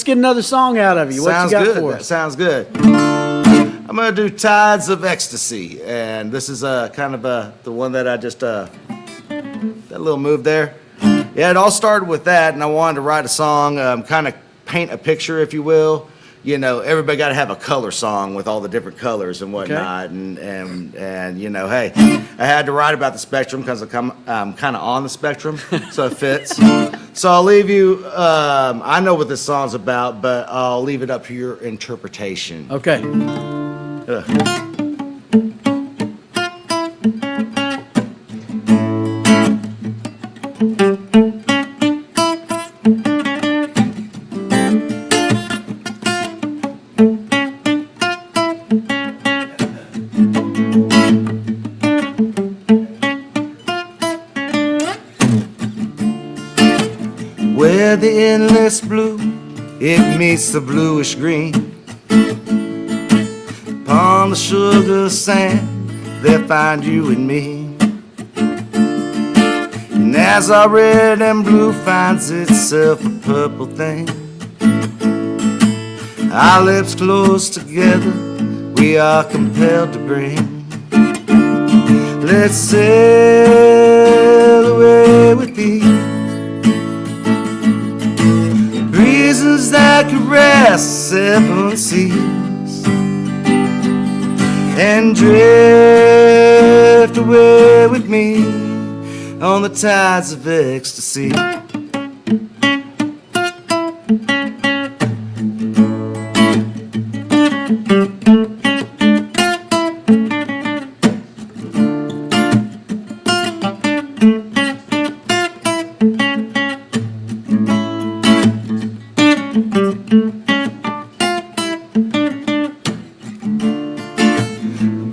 get another song out of you. What you got for us? That sounds good. I'm gonna do "Tides of Ecstasy," and this is kind of the one that I just that little move there. Yeah, it all started with that, and I wanted to write a song, kind of paint a picture, if you will. Everybody got to have a color song with all the different colors and whatnot, and hey, I had to write about the spectrum because I'm kind of on the spectrum, so it fits. So I'll leave you. I know what this song's about, but I'll leave it up to your interpretation. Okay. Where the endless blue, it meets the bluish green. Upon the sugar sand, they'll find you and me. And as our red and blue finds itself a purple thing, our lips close together, we are compelled to bring. Let's sail away with thee. Breezes that caress 7 seas, and drift away with me on the tides of ecstasy.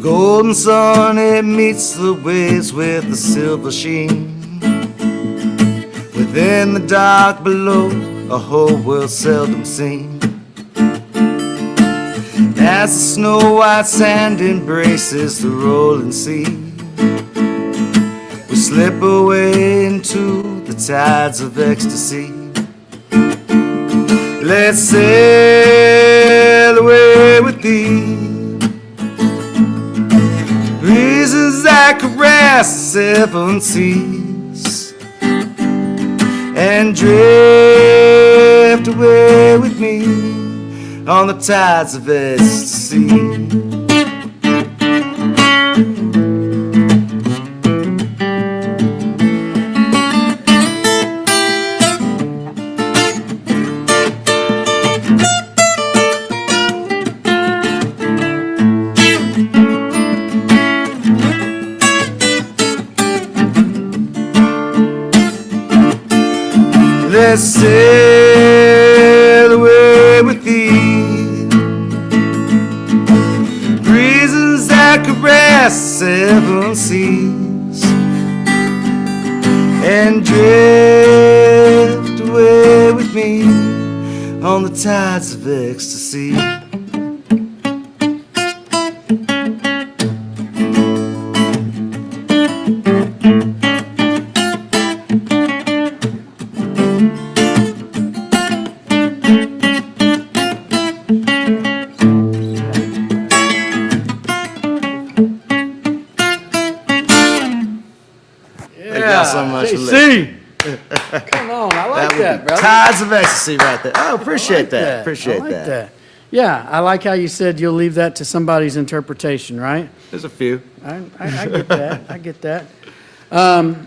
Golden sun, it meets the waves with a silver sheen. Within the dark below, a whole world seldom seen. As the snow-white sand embraces the rolling sea, we slip away into the tides of ecstasy. Let's sail away with thee. Breezes that caress 7 seas, and drift away with me on the tides of ecstasy. sail away with thee. Breezes that caress seven seas and drift away with me on the tides of ecstasy. JC. Come on, I like that, brother. Tides of ecstasy right there. Oh, appreciate that. Appreciate I like that. Yeah, I like how you said you'll leave that to somebody's interpretation, right? There's a few. I get that. I get that.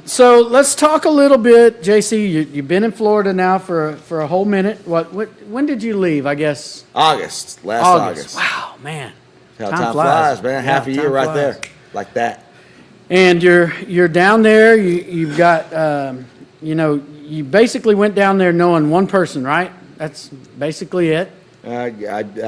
So let's talk a little bit, JC. You've been in Florida now for a whole minute. When did you leave? I guess August. Last August. Wow, man. How time flies, man. Half a year right there, like that. And you're down there. You've got you basically went down there knowing one person, right? That's basically it. I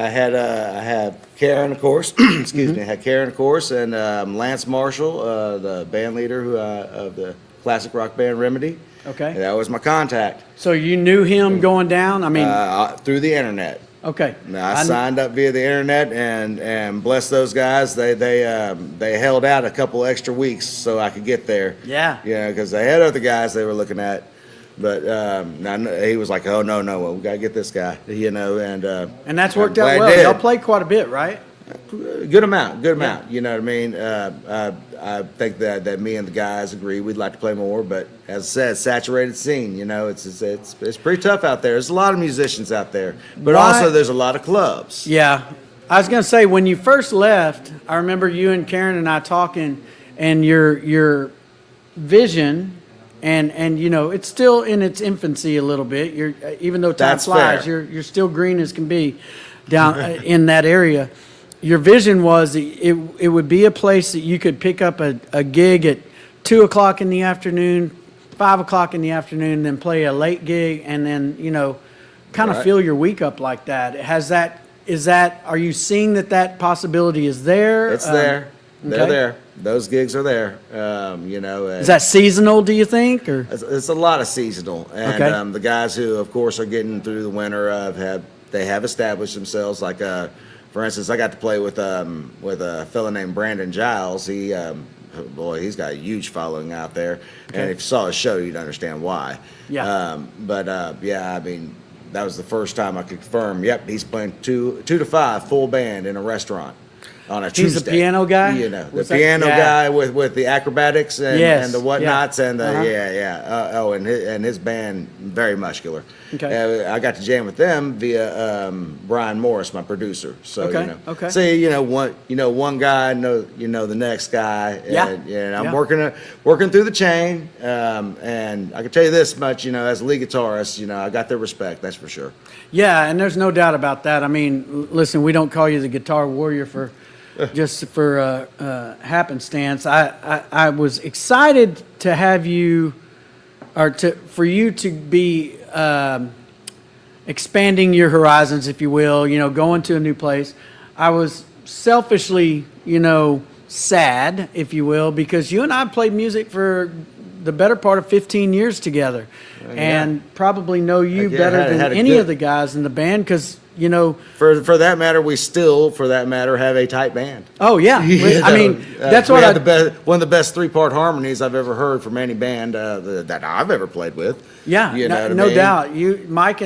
had Karen, of course. Excuse me. I had Karen, of course, and Lance Marshall, the band leader of the classic rock band Remedy. Okay. And that was my contact. So you knew him going down? I mean, through the internet. Okay. I signed up via the internet, and bless those guys. They held out a couple extra weeks so I could get there. Yeah. Yeah, because they had other guys they were looking at, but he was like, "Oh no, well, we gotta get this guy," and that's worked out well. Y'all played quite a bit, right? Good amount. You know what I mean? I think that me and the guys agree we'd like to play more, but as I said, saturated scene. You know, it's pretty tough out there. There's a lot of musicians out there, but also there's a lot of clubs. Yeah, I was gonna say when you first left, I remember you and Karen and I talking, and your vision. And you know it's still in its infancy a little bit. Even though time flies, you're still green as can be down in that area. Your vision was it would be a place that you could pick up a gig at 2 o'clock in the afternoon, 5 o'clock in the afternoon, then play a late gig, and then kind of fill your week up like that. Are you seeing that possibility is there? It's there. They're there. Those gigs are there. Is that seasonal, do you think? Or it's a lot of seasonal. And the guys who, of course, are getting through the winter have established themselves. Like, for instance, I got to play with a fella named Brandon Giles. He's got a huge following out there. Okay. And if you saw his show, you'd understand why. Yeah. I mean, that was the first time I could confirm. Yep, he's playing 2 to 5 full band in a restaurant. On a Tuesday. He's the piano guy? The piano guy with the acrobatics and the whatnots and the and his band, very muscular. Okay. I got to jam with them via Brian Morris, my producer. So see, one guy know the next guy. And I'm working through the chain. And I can tell you this much, as a lead guitarist, I got their respect, that's for sure. Yeah, and there's no doubt about that. I mean, listen, we don't call you the guitar warrior for happenstance. I was excited to have you, for you to be expanding your horizons, if you will. Going to a new place. I was selfishly, sad, if you will, because you and I played music for the better part of 15 years together, and probably know you better than any of the guys in the band, because. For that matter, we still, have a tight band. Oh yeah, I mean that's what one of the best 3-part harmonies I've ever heard from any band that I've ever played with. Yeah, no doubt. Mike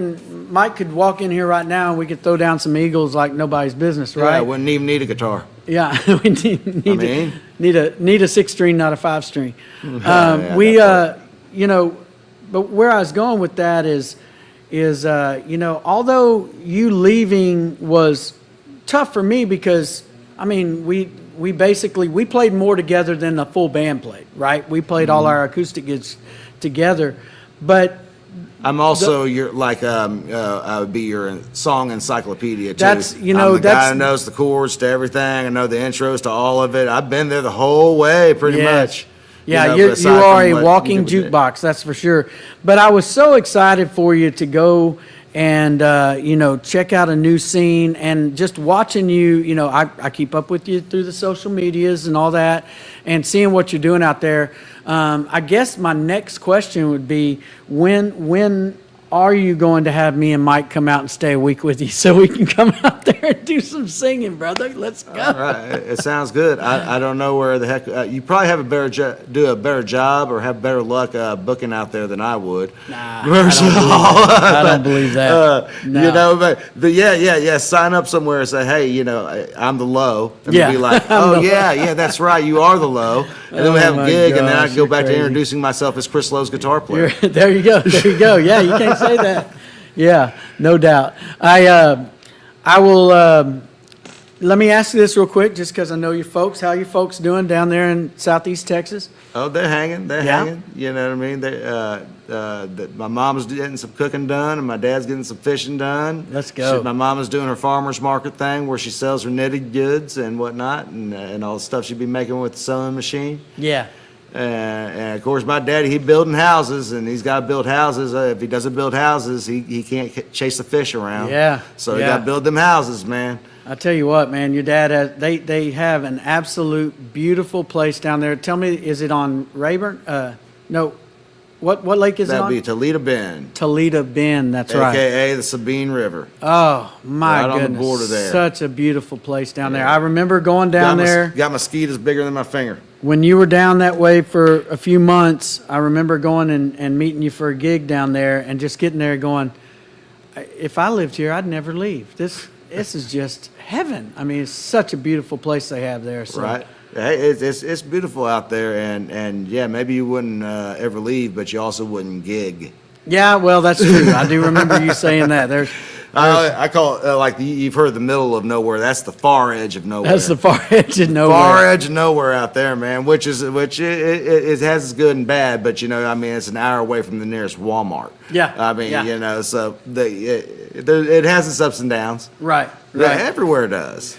could walk in here right now and we could throw down some Eagles like nobody's business, right? Yeah, I wouldn't even need a guitar. Yeah, we need a 6-string, not a 5-string. But where I was going with that is although you leaving was tough for me, because I mean we played more together than the full band played, right? We played all our acoustic gigs together, but I'm also I would be your song encyclopedia too. That's I'm the guy who knows the chords to everything. I know the intros to all of it. I've been there the whole way pretty much. Yeah, but you aside are from a what walking you did with it. jukebox, that's for sure. But I was so excited for you to go and, check out a new scene, and just watching you, I keep up with you through the social medias and all that, and seeing what you're doing out there. I guess my next question would be, when are you going to have me and Mike come out and stay a week with you so we can come out there and do some singing, brother? Let's go. All right, it sounds good. I don't know where the heck you probably have do a better job or have better luck booking out there than I would. Nah, I don't believe that. No. But yeah. Sign up somewhere and say, hey, I'm the low, and Yeah. be like, oh yeah, that's right, you are the low, and then we have a my gig, and then I gosh, can go you're back to crazy. introducing myself as Chris Lowe's guitar player. There you go. Yeah, you can't say that. Yeah, no doubt. I will, let me ask you this real quick, just because I know you folks. How you folks doing down there in Southeast Texas? Oh, they're hanging. They're Yeah. hanging. You know what I mean? My mom's getting some cooking done, and my dad's getting some fishing done. Let's go. My mama's doing her farmer's market thing where she sells her knitted goods and whatnot, and all the stuff she'd be making with the sewing machine. Yeah. And of course, my daddy, he building houses, and he's got to build houses. If he doesn't build houses, he can't chase the fish around. Yeah, So he yeah. got to build them houses, man. I tell you what, man, your dad has, they have an absolute beautiful place down there. Tell me, is it on Rayburn? No. What lake is it That'd on? be Toledo Bend, Toledo Bend, that's right. AKA the Sabine River. Oh, my Right on the goodness. border there. Such a beautiful place down there. Yeah. I remember going down there. Got mosquitoes bigger than my finger. When you were down that way for a few months, I remember going and meeting you for a gig down there and just getting there going, if I lived here, I'd never leave. This is just heaven. I mean, it's such a beautiful place they have there. So. Right. Hey, it's beautiful out there, and yeah, maybe you wouldn't ever leave, but you also wouldn't gig. Yeah, well, that's true. I do remember you saying that. There's I call it like you've heard the middle of nowhere. That's the far edge of nowhere. That's the far edge of nowhere. Far edge of nowhere out there, man. Which it has its good and bad, but it's an hour away from the nearest Walmart. Yeah. I mean, yeah. So it has its ups and downs. Right. Yeah, Right. everywhere does.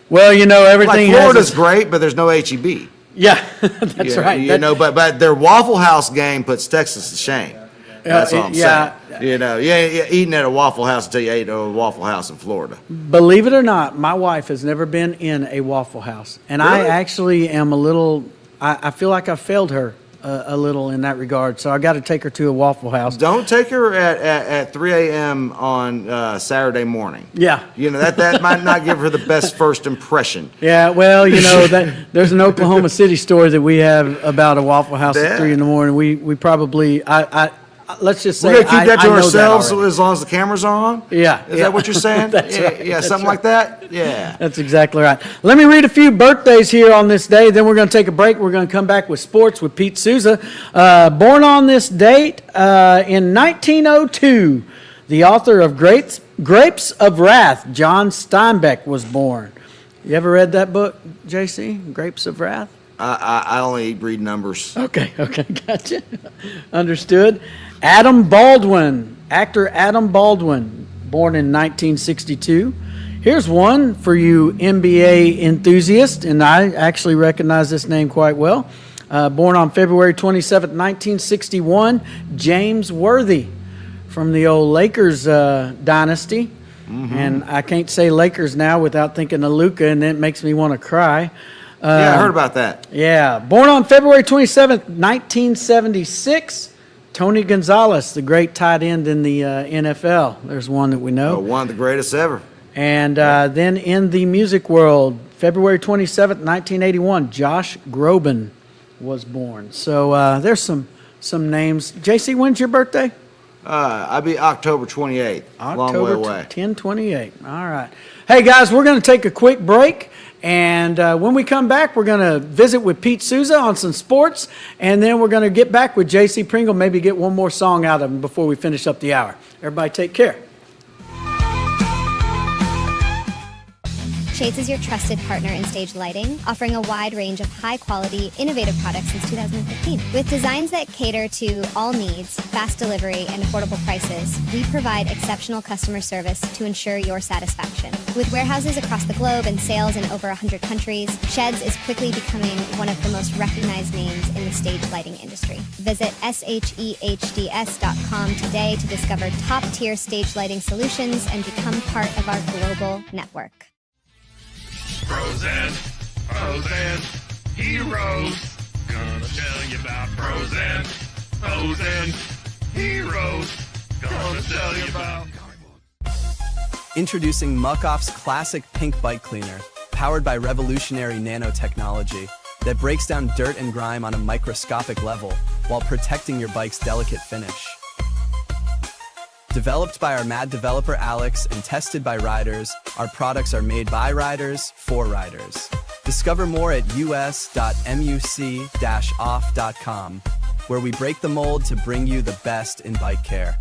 Well, everything like Florida's has great, but there's no HEB. Yeah, that's right. But their Waffle House game puts Texas to shame. That's all I'm saying. Eating at a Waffle House until you ate at a Waffle House in Florida. Believe it or not, my wife has never been in a Waffle House. And I Really? actually am a little, I feel like I failed her a little in that regard. So I got to take her to a Waffle House. Don't take her at 3 a.m. on Saturday morning. Yeah. That might not give her the best first impression. Yeah, well, that there's an Oklahoma City story that we have about a Waffle House Yeah. at 3 in the morning. We probably, let's just say We're gonna keep that to I know ourselves already. as long as the cameras are on. Yeah. Is that what you're saying? That's yeah, right, yeah, that's something right. like that. Yeah. That's exactly right. Let me read a few birthdays here on this day. Then we're going to take a break. We're going to come back with sports with Pete Souza. Born on this date in 1902, the author of Grapes of Wrath, John Steinbeck, was born. You ever read that book, JC? Grapes of Wrath? I only read numbers. Okay, gotcha. Understood. Adam Baldwin, actor Adam Baldwin, born in 1962. Here's one for you NBA enthusiasts, and I actually recognize this name quite well. Born on February 27, 1961, James Worthy from the old Lakers dynasty. Mm-hmm. And I can't say Lakers now without thinking of Luka, and it makes me want to cry. Yeah, I heard about that. Yeah. Born on February 27th, 1976, Tony Gonzalez, the great tight end in the NFL. There's one that we know. One of the greatest ever. And then in the music world, February 27th, 1981, Josh Groban was born. So there's some names. JC, when's your birthday? I'll be October 28th. Long way away. 10/28. All right. Hey, guys, we're going to take a quick break. And when we come back, we're going to visit with Pete Souza on some sports. And then we're going to get back with JC Pringle, maybe get one more song out of him before we finish up the hour. Everybody take care. Shades is your trusted partner in stage lighting, offering a wide range of high-quality, innovative products since 2015. With designs that cater to all needs, fast delivery, and affordable prices, we provide exceptional customer service to ensure your satisfaction. With warehouses across the globe and sales in over 100 countries, Sheds is quickly becoming one of the most recognized names in the stage lighting industry. Visit shehds.com today to discover top-tier stage lighting solutions and become part of our global network. Frozen heroes. Gonna tell you about frozen heroes. Gonna tell you about. Introducing Muck-Off's classic pink bike cleaner, powered by revolutionary nanotechnology that breaks down dirt and grime on a microscopic level while protecting your bike's delicate finish. Developed by our mad developer Alex and tested by riders, our products are made by riders for riders. Discover more at us.muc-off.com, where we break the mold to bring you the best in bike care.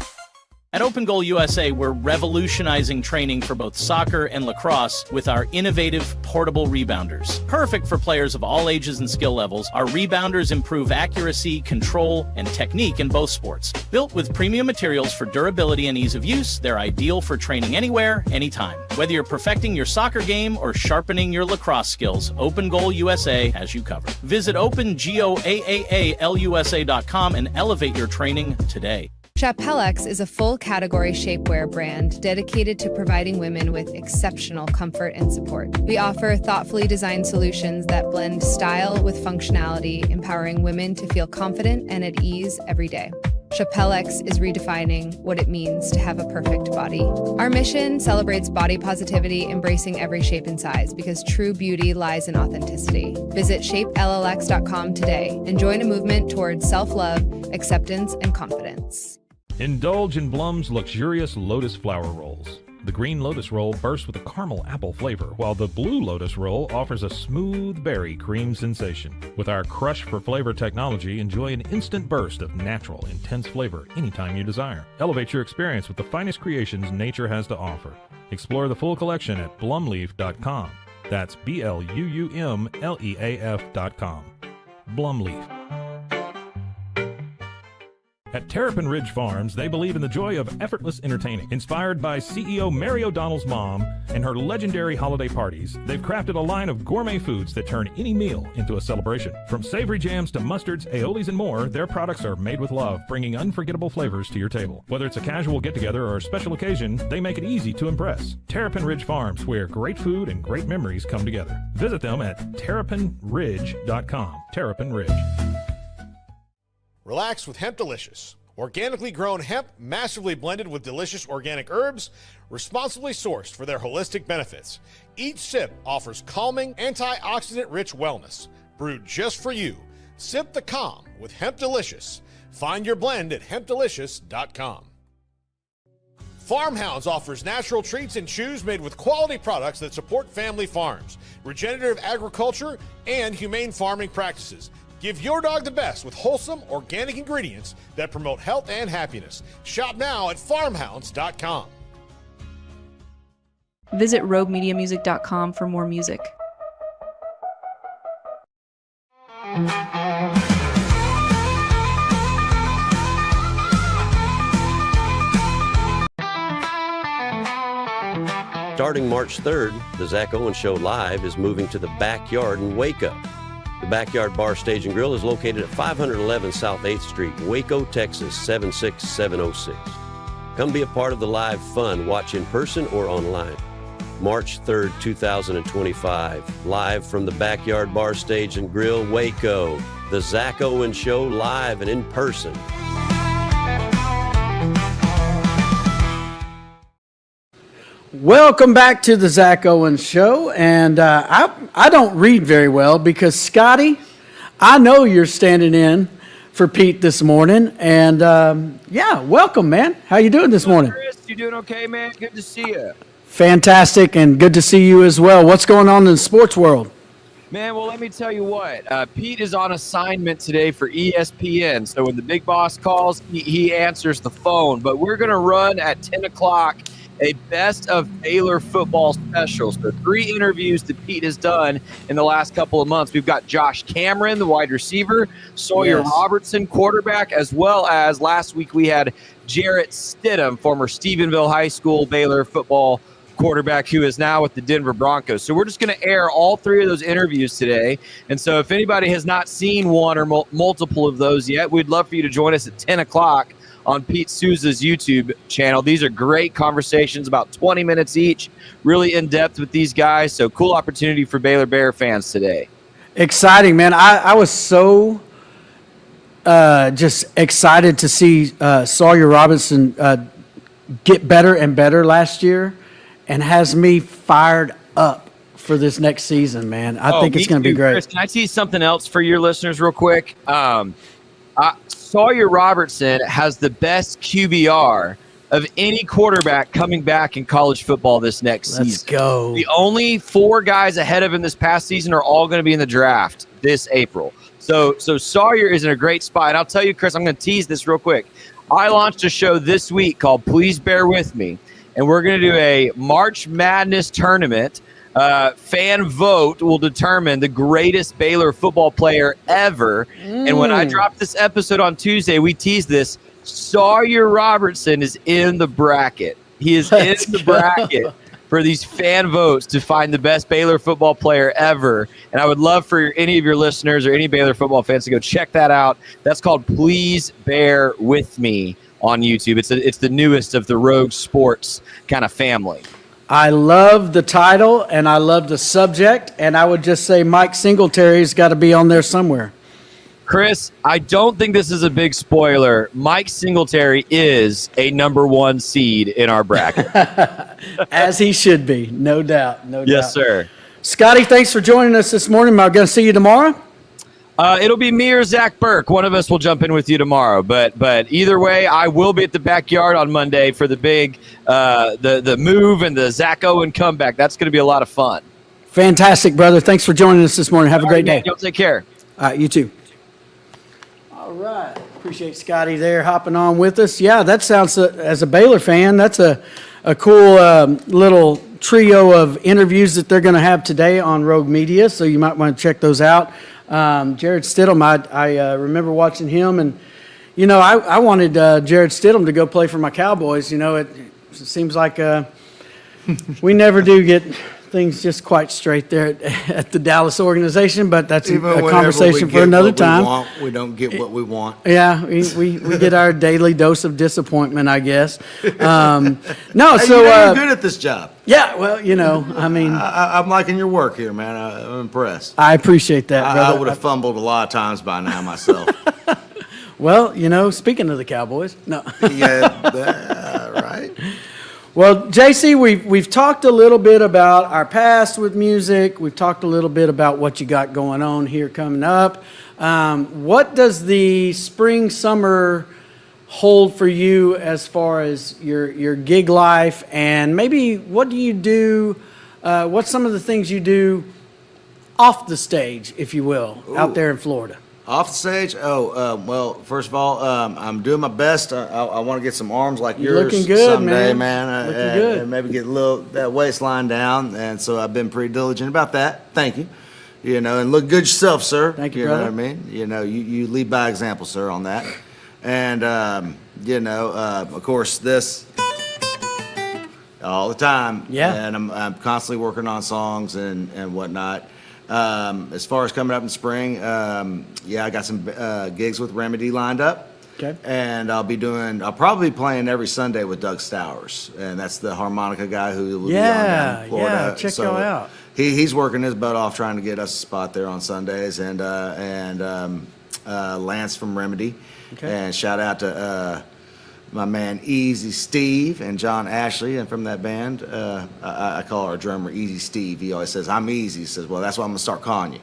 At Open Goal USA, we're revolutionizing training for both soccer and lacrosse with our innovative portable rebounders. Perfect for players of all ages and skill levels, our rebounders improve accuracy, control, and technique in both sports. Built with premium materials for durability and ease of use, they're ideal for training anywhere, anytime. Whether you're perfecting your soccer game or sharpening your lacrosse skills, Open Goal USA has you covered. Visit opengoaalusa.com and elevate your training today. Chapellex is a full category shapewear brand dedicated to providing women with exceptional comfort and support. We offer thoughtfully designed solutions that blend style with functionality, empowering women to feel confident and at ease every day. Chapellex is redefining what it means to have a perfect body. Our mission celebrates body positivity, embracing every shape and size, because true beauty lies in authenticity. Visit shapellx.com today and join a movement towards self-love, acceptance, and confidence. Indulge in Blum's luxurious Lotus flower rolls. The green Lotus roll bursts with a caramel apple flavor, while the blue Lotus roll offers a smooth berry cream sensation. With our Crush for Flavor technology, enjoy an instant burst of natural, intense flavor anytime you desire. Elevate your experience with the finest creations nature has to offer. Explore the full collection at blumleaf.com. That's BLUUMLEAF.com. Blumleaf. At Terrapin Ridge Farms, they believe in the joy of effortless entertaining. Inspired by CEO Mary O'Donnell's mom and her legendary holiday parties, they've crafted a line of gourmet foods that turn any meal into a celebration. From savory jams to mustards, aiolis, and more, their products are made with love, bringing unforgettable flavors to your table. Whether it's a casual get-together or a special occasion, they make it easy to impress. Terrapin Ridge Farms, where great food and great memories come together. Visit them at terrapinridge.com. Terrapin Ridge. Relax with Hemp Delicious. Organically grown hemp, massively blended with delicious organic herbs, responsibly sourced for their holistic benefits. Each sip offers calming, antioxidant-rich wellness. Brewed just for you. Sip the calm with Hemp Delicious. Find your blend at hempdelicious.com. Farmhounds offers natural treats and chews made with quality products that support family farms, regenerative agriculture, and humane farming practices. Give your dog the best with wholesome, organic ingredients that promote health and happiness. Shop now at farmhounds.com. Visit roguemediamusic.com for more music. Starting March 3rd, the Zack Owen Show Live is moving to the Backyard in Waco. The Backyard Bar, Stage, and Grill is located at 511 South 8th Street, Waco, Texas, 76706. Come be a part of the live fun. Watch in person or online. March 3rd, 2025, live from the Backyard Bar, Stage, and Grill, Waco. The Zack Owen Show live and in person. Welcome back to the Zack Owen Show, and I don't read very well because, Scotty, I know you're standing in for Pete this morning, and yeah, welcome, man. How you doing this morning? Chris, you doing okay, man? Good to see you. Fantastic, and good to see you as well. What's going on in the sports world? Man, well, let me tell you what. Pete is on assignment today for ESPN, so when the big boss calls, he answers the phone, but we're going to run at 10 o'clock a Best of Baylor Football special. So 3 interviews that Pete has done in the last couple of months. We've got Josh Cameron, the wide receiver, Sawyer Yes. Robertson, quarterback, as well as last week we had Jarrett Stidham, former Stephenville High School Baylor football quarterback who is now with the Denver Broncos. So we're just going to air all 3 of those interviews today. And so if anybody has not seen one or multiple of those yet, we'd love for you to join us at 10 o'clock on Pete Souza's YouTube channel. These are great conversations, about 20 minutes each, really in-depth with these guys. So cool opportunity for Baylor Bear fans today. Exciting, man. I was so just excited to see Sawyer Robinson get better and better last year, and has me fired up for this next season, man. I think it's going to be great. Chris, can I see something else for your listeners real quick? Sawyer Robertson has the best QBR of any quarterback coming back in college football this next season. Let's go. The only 4 guys ahead of him this past season are all going to be in the draft this April. So Sawyer is in a great spot. And I'll tell you, Chris, I'm going to tease this real quick. I launched a show this week called Please Bear With Me, and we're going to do a March Madness tournament. Fan vote will determine the greatest Baylor football player ever. And when I dropped this episode on Tuesday, we teased this. Sawyer Robertson is in the bracket. He is in the bracket for these fan votes to find the best Baylor football player ever. And I would love for any of your listeners or any Baylor football fans to go check that out. That's called Please Bear With Me on YouTube. It's the newest of the Rogue Sports kind of family. I love the title, and I love the subject, and I would just say Mike Singletary's got to be on there somewhere. Chris, I don't think this is a big spoiler. Mike Singletary is a number 1 seed in our bracket. As he should be, no doubt. No doubt. Yes, sir. Scotty, thanks for joining us this morning. Am I going to see you tomorrow? It'll be me or Zach Burke. One of us will jump in with you tomorrow. But either way, I will be at the backyard on Monday for the big the move and the Zack Owen comeback. That's going to be a lot of fun. Fantastic, brother. Thanks for joining us this morning. Have a great day. Y'all take care. All right, you too. All right. Appreciate Scotty there hopping on with us. Yeah, that sounds, as a Baylor fan, that's a cool little trio of interviews that they're going to have today on Rogue Media, so you might want to check those out. Jared Stidham, I remember watching him, and, you know, I wanted Jared Stidham to go play for my Cowboys. You know, it seems like we never do get things just quite straight there at the Dallas organization, but that's a conversation for another time. We don't get what we want. Yeah, we get our daily dose of disappointment, I guess. No, Hey, so you're good at this job. yeah, well, you know, I mean, I'm liking your work here, man. I'm impressed. I appreciate that, I brother. would have fumbled a lot of times by now myself. Well, you know, speaking of the Cowboys, no. Yeah, right. Well, JC, we've talked a little bit about our past with music. We've talked a little bit about what you got going on here coming up. What does the spring, summer hold for you as far as your gig life, and maybe what do you do? What's some of the things you do off the stage, if you will, out there in Florida? Off the stage? Well, first of all, I'm doing my best. I want to get some arms like You're yours looking good, someday, man. Looking and, good. and maybe get a little that waistline down. And so I've been pretty diligent about that. Thank you. You know, and look good yourself, sir. Thank you, You brother. know what I mean? You know, you lead by example, sir, on that. And you know, of course, this all the time. Yeah. And I'm constantly working on songs and whatnot. As far as coming up in spring, yeah, I got some gigs with Remedy lined up. Okay. And I'll probably be playing every Sunday with Doug Stowers, and that's the harmonica guy who will be on down in Florida. Yeah, check y'all out. He's working his butt off trying to get us a spot there on Sundays, and Lance from Remedy. Okay. And shout out to my man Easy Steve and John Ashley, and from that band, I call our drummer Easy Steve. He always says, "I'm easy." He says, "Well, that's what I'm gonna start calling you."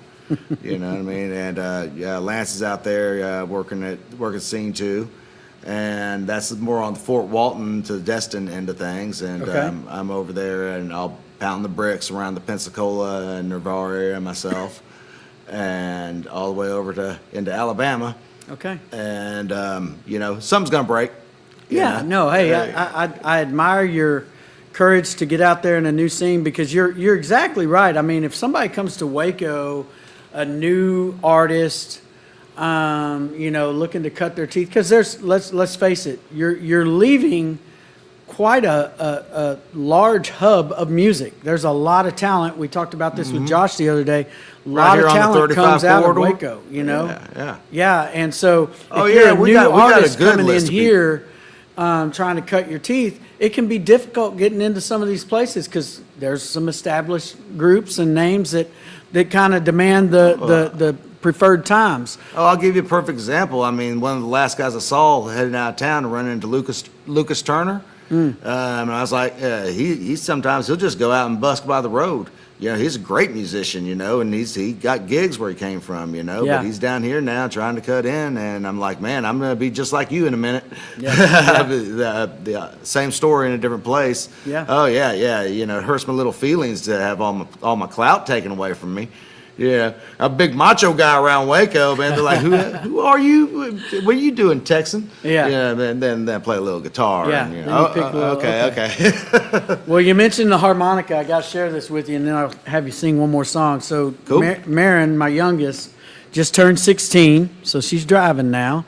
You know what I mean? And yeah, Lance is out there working scene too, and that's more on the Fort Walton to Destin end of things. And Okay. I'm over there, and I'll pound the bricks around the Pensacola and Navarre area myself, and all the way over into Alabama. Okay. And you know, something's gonna break. you Yeah, know? no, hey, I admire your courage to get out there in a new scene, because you're exactly right. I mean, if somebody comes to Waco, a new artist, looking to cut their teeth, because let's face it, you're leaving quite a large hub of music. There's a lot of talent. We talked about this with Josh the other day. A lot of talent comes out of Waco, Yeah, and so if you're a new artist coming in here trying to cut your teeth, it can be difficult getting into some of these places because there's some established groups and names that kind of demand the preferred times. Oh, I'll give you a perfect example. I mean, one of the last guys I saw heading out of town and running into Lucas Turner. And I was like, he sometimes he'll just go out and busk by the road. He's a great musician, and he got gigs where he came from, but he's down here now trying to cut in, and I'm like, man, I'm going to be just like you in a minute. The same story in a different place. Yeah. Oh, yeah. It hurts my little feelings to have all my clout taken away from me. Yeah, a big macho guy around Waco, man. They're like, who are you? What are you doing, Texan? Yeah. And then play a little guitar. Yeah. And, Okay. Well, you mentioned the harmonica. I got to share this with you, and then I'll have you sing one more song. So, cool. Marin, my youngest, just turned 16, so she's driving now.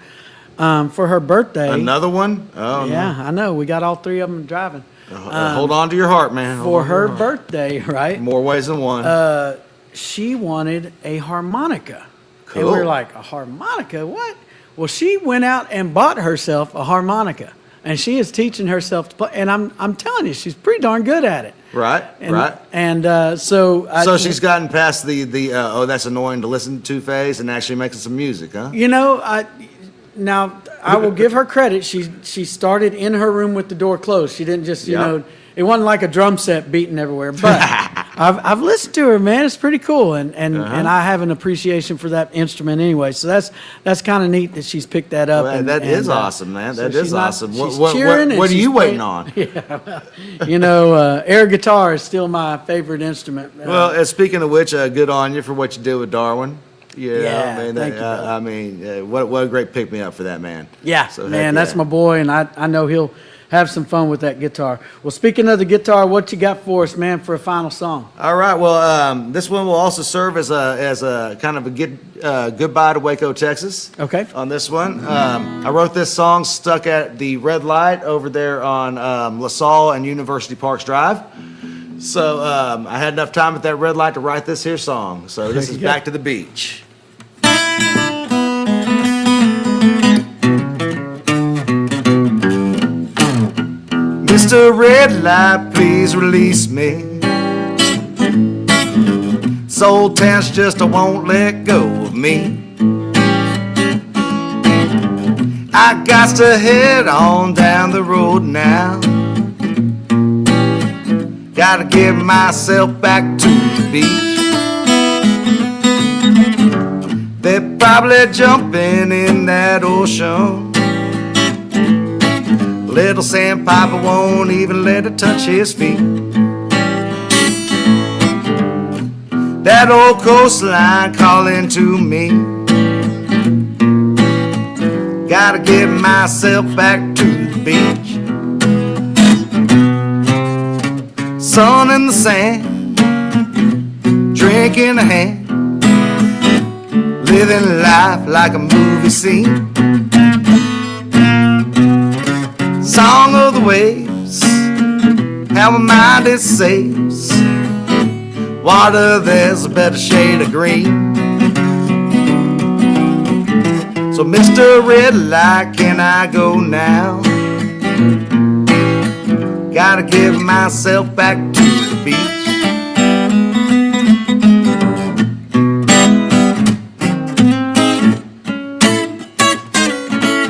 For her birthday. Another one? Oh, yeah, no. I know. We got all three of them driving. Hold on to your heart, man. For her birthday, right? More ways than one. She wanted a harmonica. Cool. And we were like, a harmonica? What? Well, she went out and bought herself a harmonica, and she is teaching herself to play. And I'm telling you, she's pretty darn good at it. Right. And so she's gotten past the that's annoying to listen to phase and actually making some music, huh? Now I will give her credit. She started in her room with the door closed. She didn't just it wasn't like a drum set beating everywhere, but I've listened to her, man. It's pretty cool, and I have an appreciation for that instrument anyway. So that's kind of neat that she's picked that up. Well, that is awesome, man. That is awesome. She's What are you waiting on? Yeah, air guitar is still my favorite instrument. Well, speaking of which, good on you for what you did with Darwin. Thank you. What a great pick me up for that, man. Yeah, so, man, that's my boy, and I know he'll have some fun with that guitar. Well, speaking of the guitar, what you got for us, man, for a final song? All right. Well, this one will also serve as a kind of a goodbye to Waco, Texas. Okay. On this one, I wrote this song stuck at the red light over there on LaSalle and University Parks Drive. So I had enough time at that red light to write this here song. So this is Back to the Beach. Mr. Red Light, please release me. Soul Town's just won't let go of me. I got to head on down the road now. Gotta get myself back to the beach. They're probably jumping in that ocean. Little sandpiper won't even let it touch his feet. That old coastline calling to me. Gotta get myself back to the beach. Sun in the sand, drink in the hand, living life like a movie scene. Song of the waves, how my mind it saves. Water, there's a better shade of green. So Mr. Red Light, can I go now? Gotta get myself back to the beach.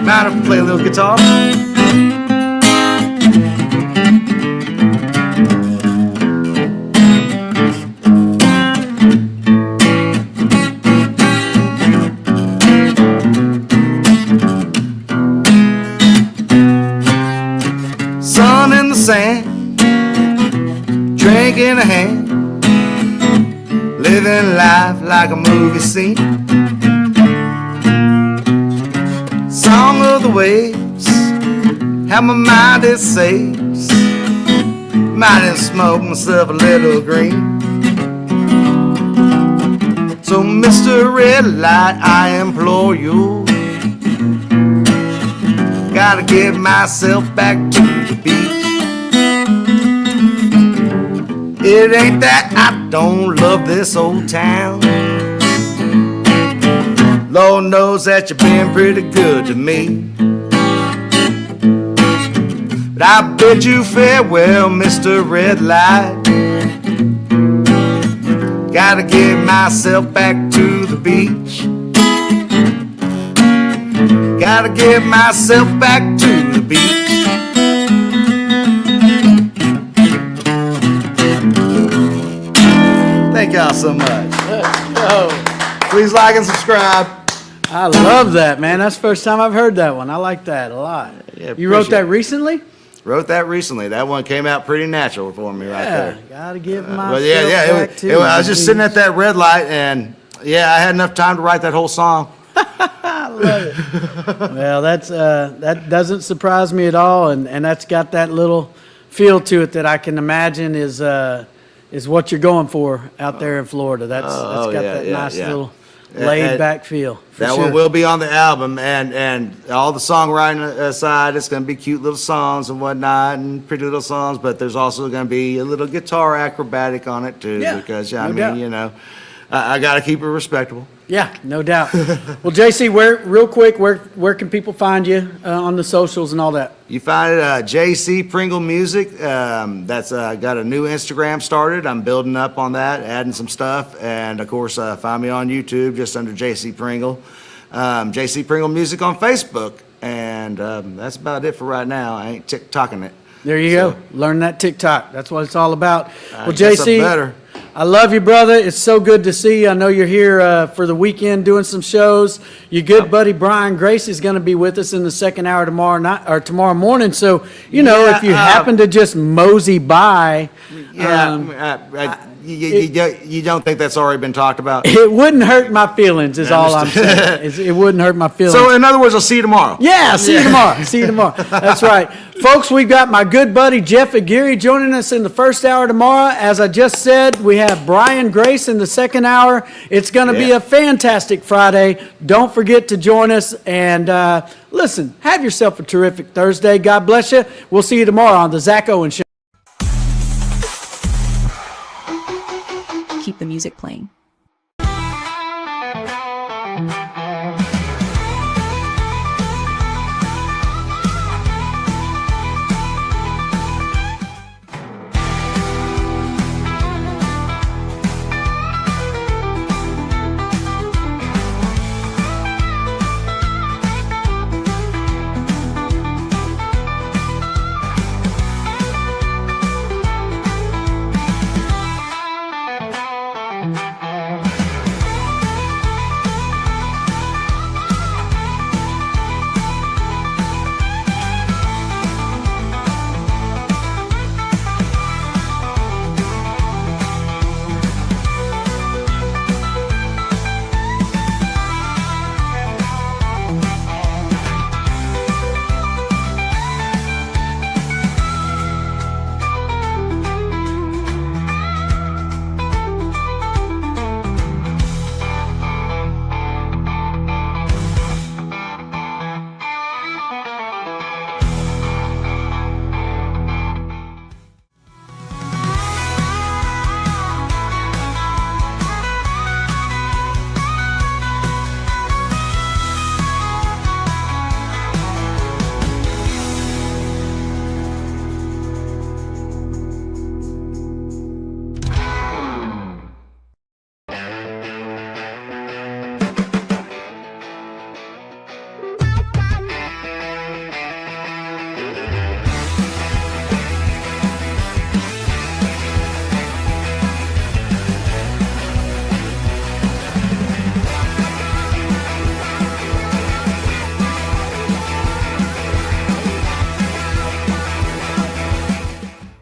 Mind if I play a little guitar? Sun in the sand, drink in a hand, living life like a movie scene. Song of the waves, how my mind it saves. might as smoke myself a little green. So, Mr. Red Light, I implore you, gotta get myself back to the beach. It ain't that I don't love this old town. Lord knows that you've been pretty good to me. But I bid you farewell, Mr. Red Light. Gotta get myself back to the beach. Gotta get myself back to the beach. Thank y'all so much. Please like and subscribe. I love that, man. That's the first time I've heard that one. I like that a lot. Yeah, you wrote that appreciate it. recently? Wrote that recently. That one came out pretty natural for me right there. Gotta give myself But yeah, back to I was the just sitting beach. at that red light, and yeah, I had enough time to write that whole song. I love it. Well, that's that doesn't surprise me at all, and that's got that little feel to it that I can imagine is what you're going for out there in Florida. That's got that nice little laid back feel. That one will be on the album, and all the songwriting aside, it's going to be cute little songs and whatnot, and pretty little songs. But there's also going to be a little guitar acrobatic on it too, because I no doubt. mean, I got to keep it respectable. Yeah, no doubt. Well, JC, where can people find you on the socials and all that? You find it JC Pringle Music. That's got a new Instagram started. I'm building up on that, adding some stuff, and of course, find me on YouTube just under JC Pringle. JC Pringle Music on Facebook, and that's about it for right now. I ain't TikToking it. There you go. Learn that TikTok. That's what it's all about. Well, guess I'm JC, better. I love you, brother. It's so good to see you. I know you're here for the weekend doing some shows. Your good buddy Brian Grace is going to be with us in the second hour tomorrow night or tomorrow morning. So, if you happen to just mosey by, you don't think that's already been talked about? it wouldn't hurt my feelings. Is all I'm saying. It wouldn't hurt my feelings. So, in other words, I'll see you tomorrow. Yeah, see you tomorrow. See you tomorrow. That's right. Folks, we've got my good buddy Jeff Aguirre joining us in the first hour tomorrow. As I just said, we have Brian Grace in the second hour. It's going to be a fantastic Friday. Don't forget to join us. And listen, have yourself a terrific Thursday. God bless you. We'll see you tomorrow on The Zack Owen Show. Keep the music playing.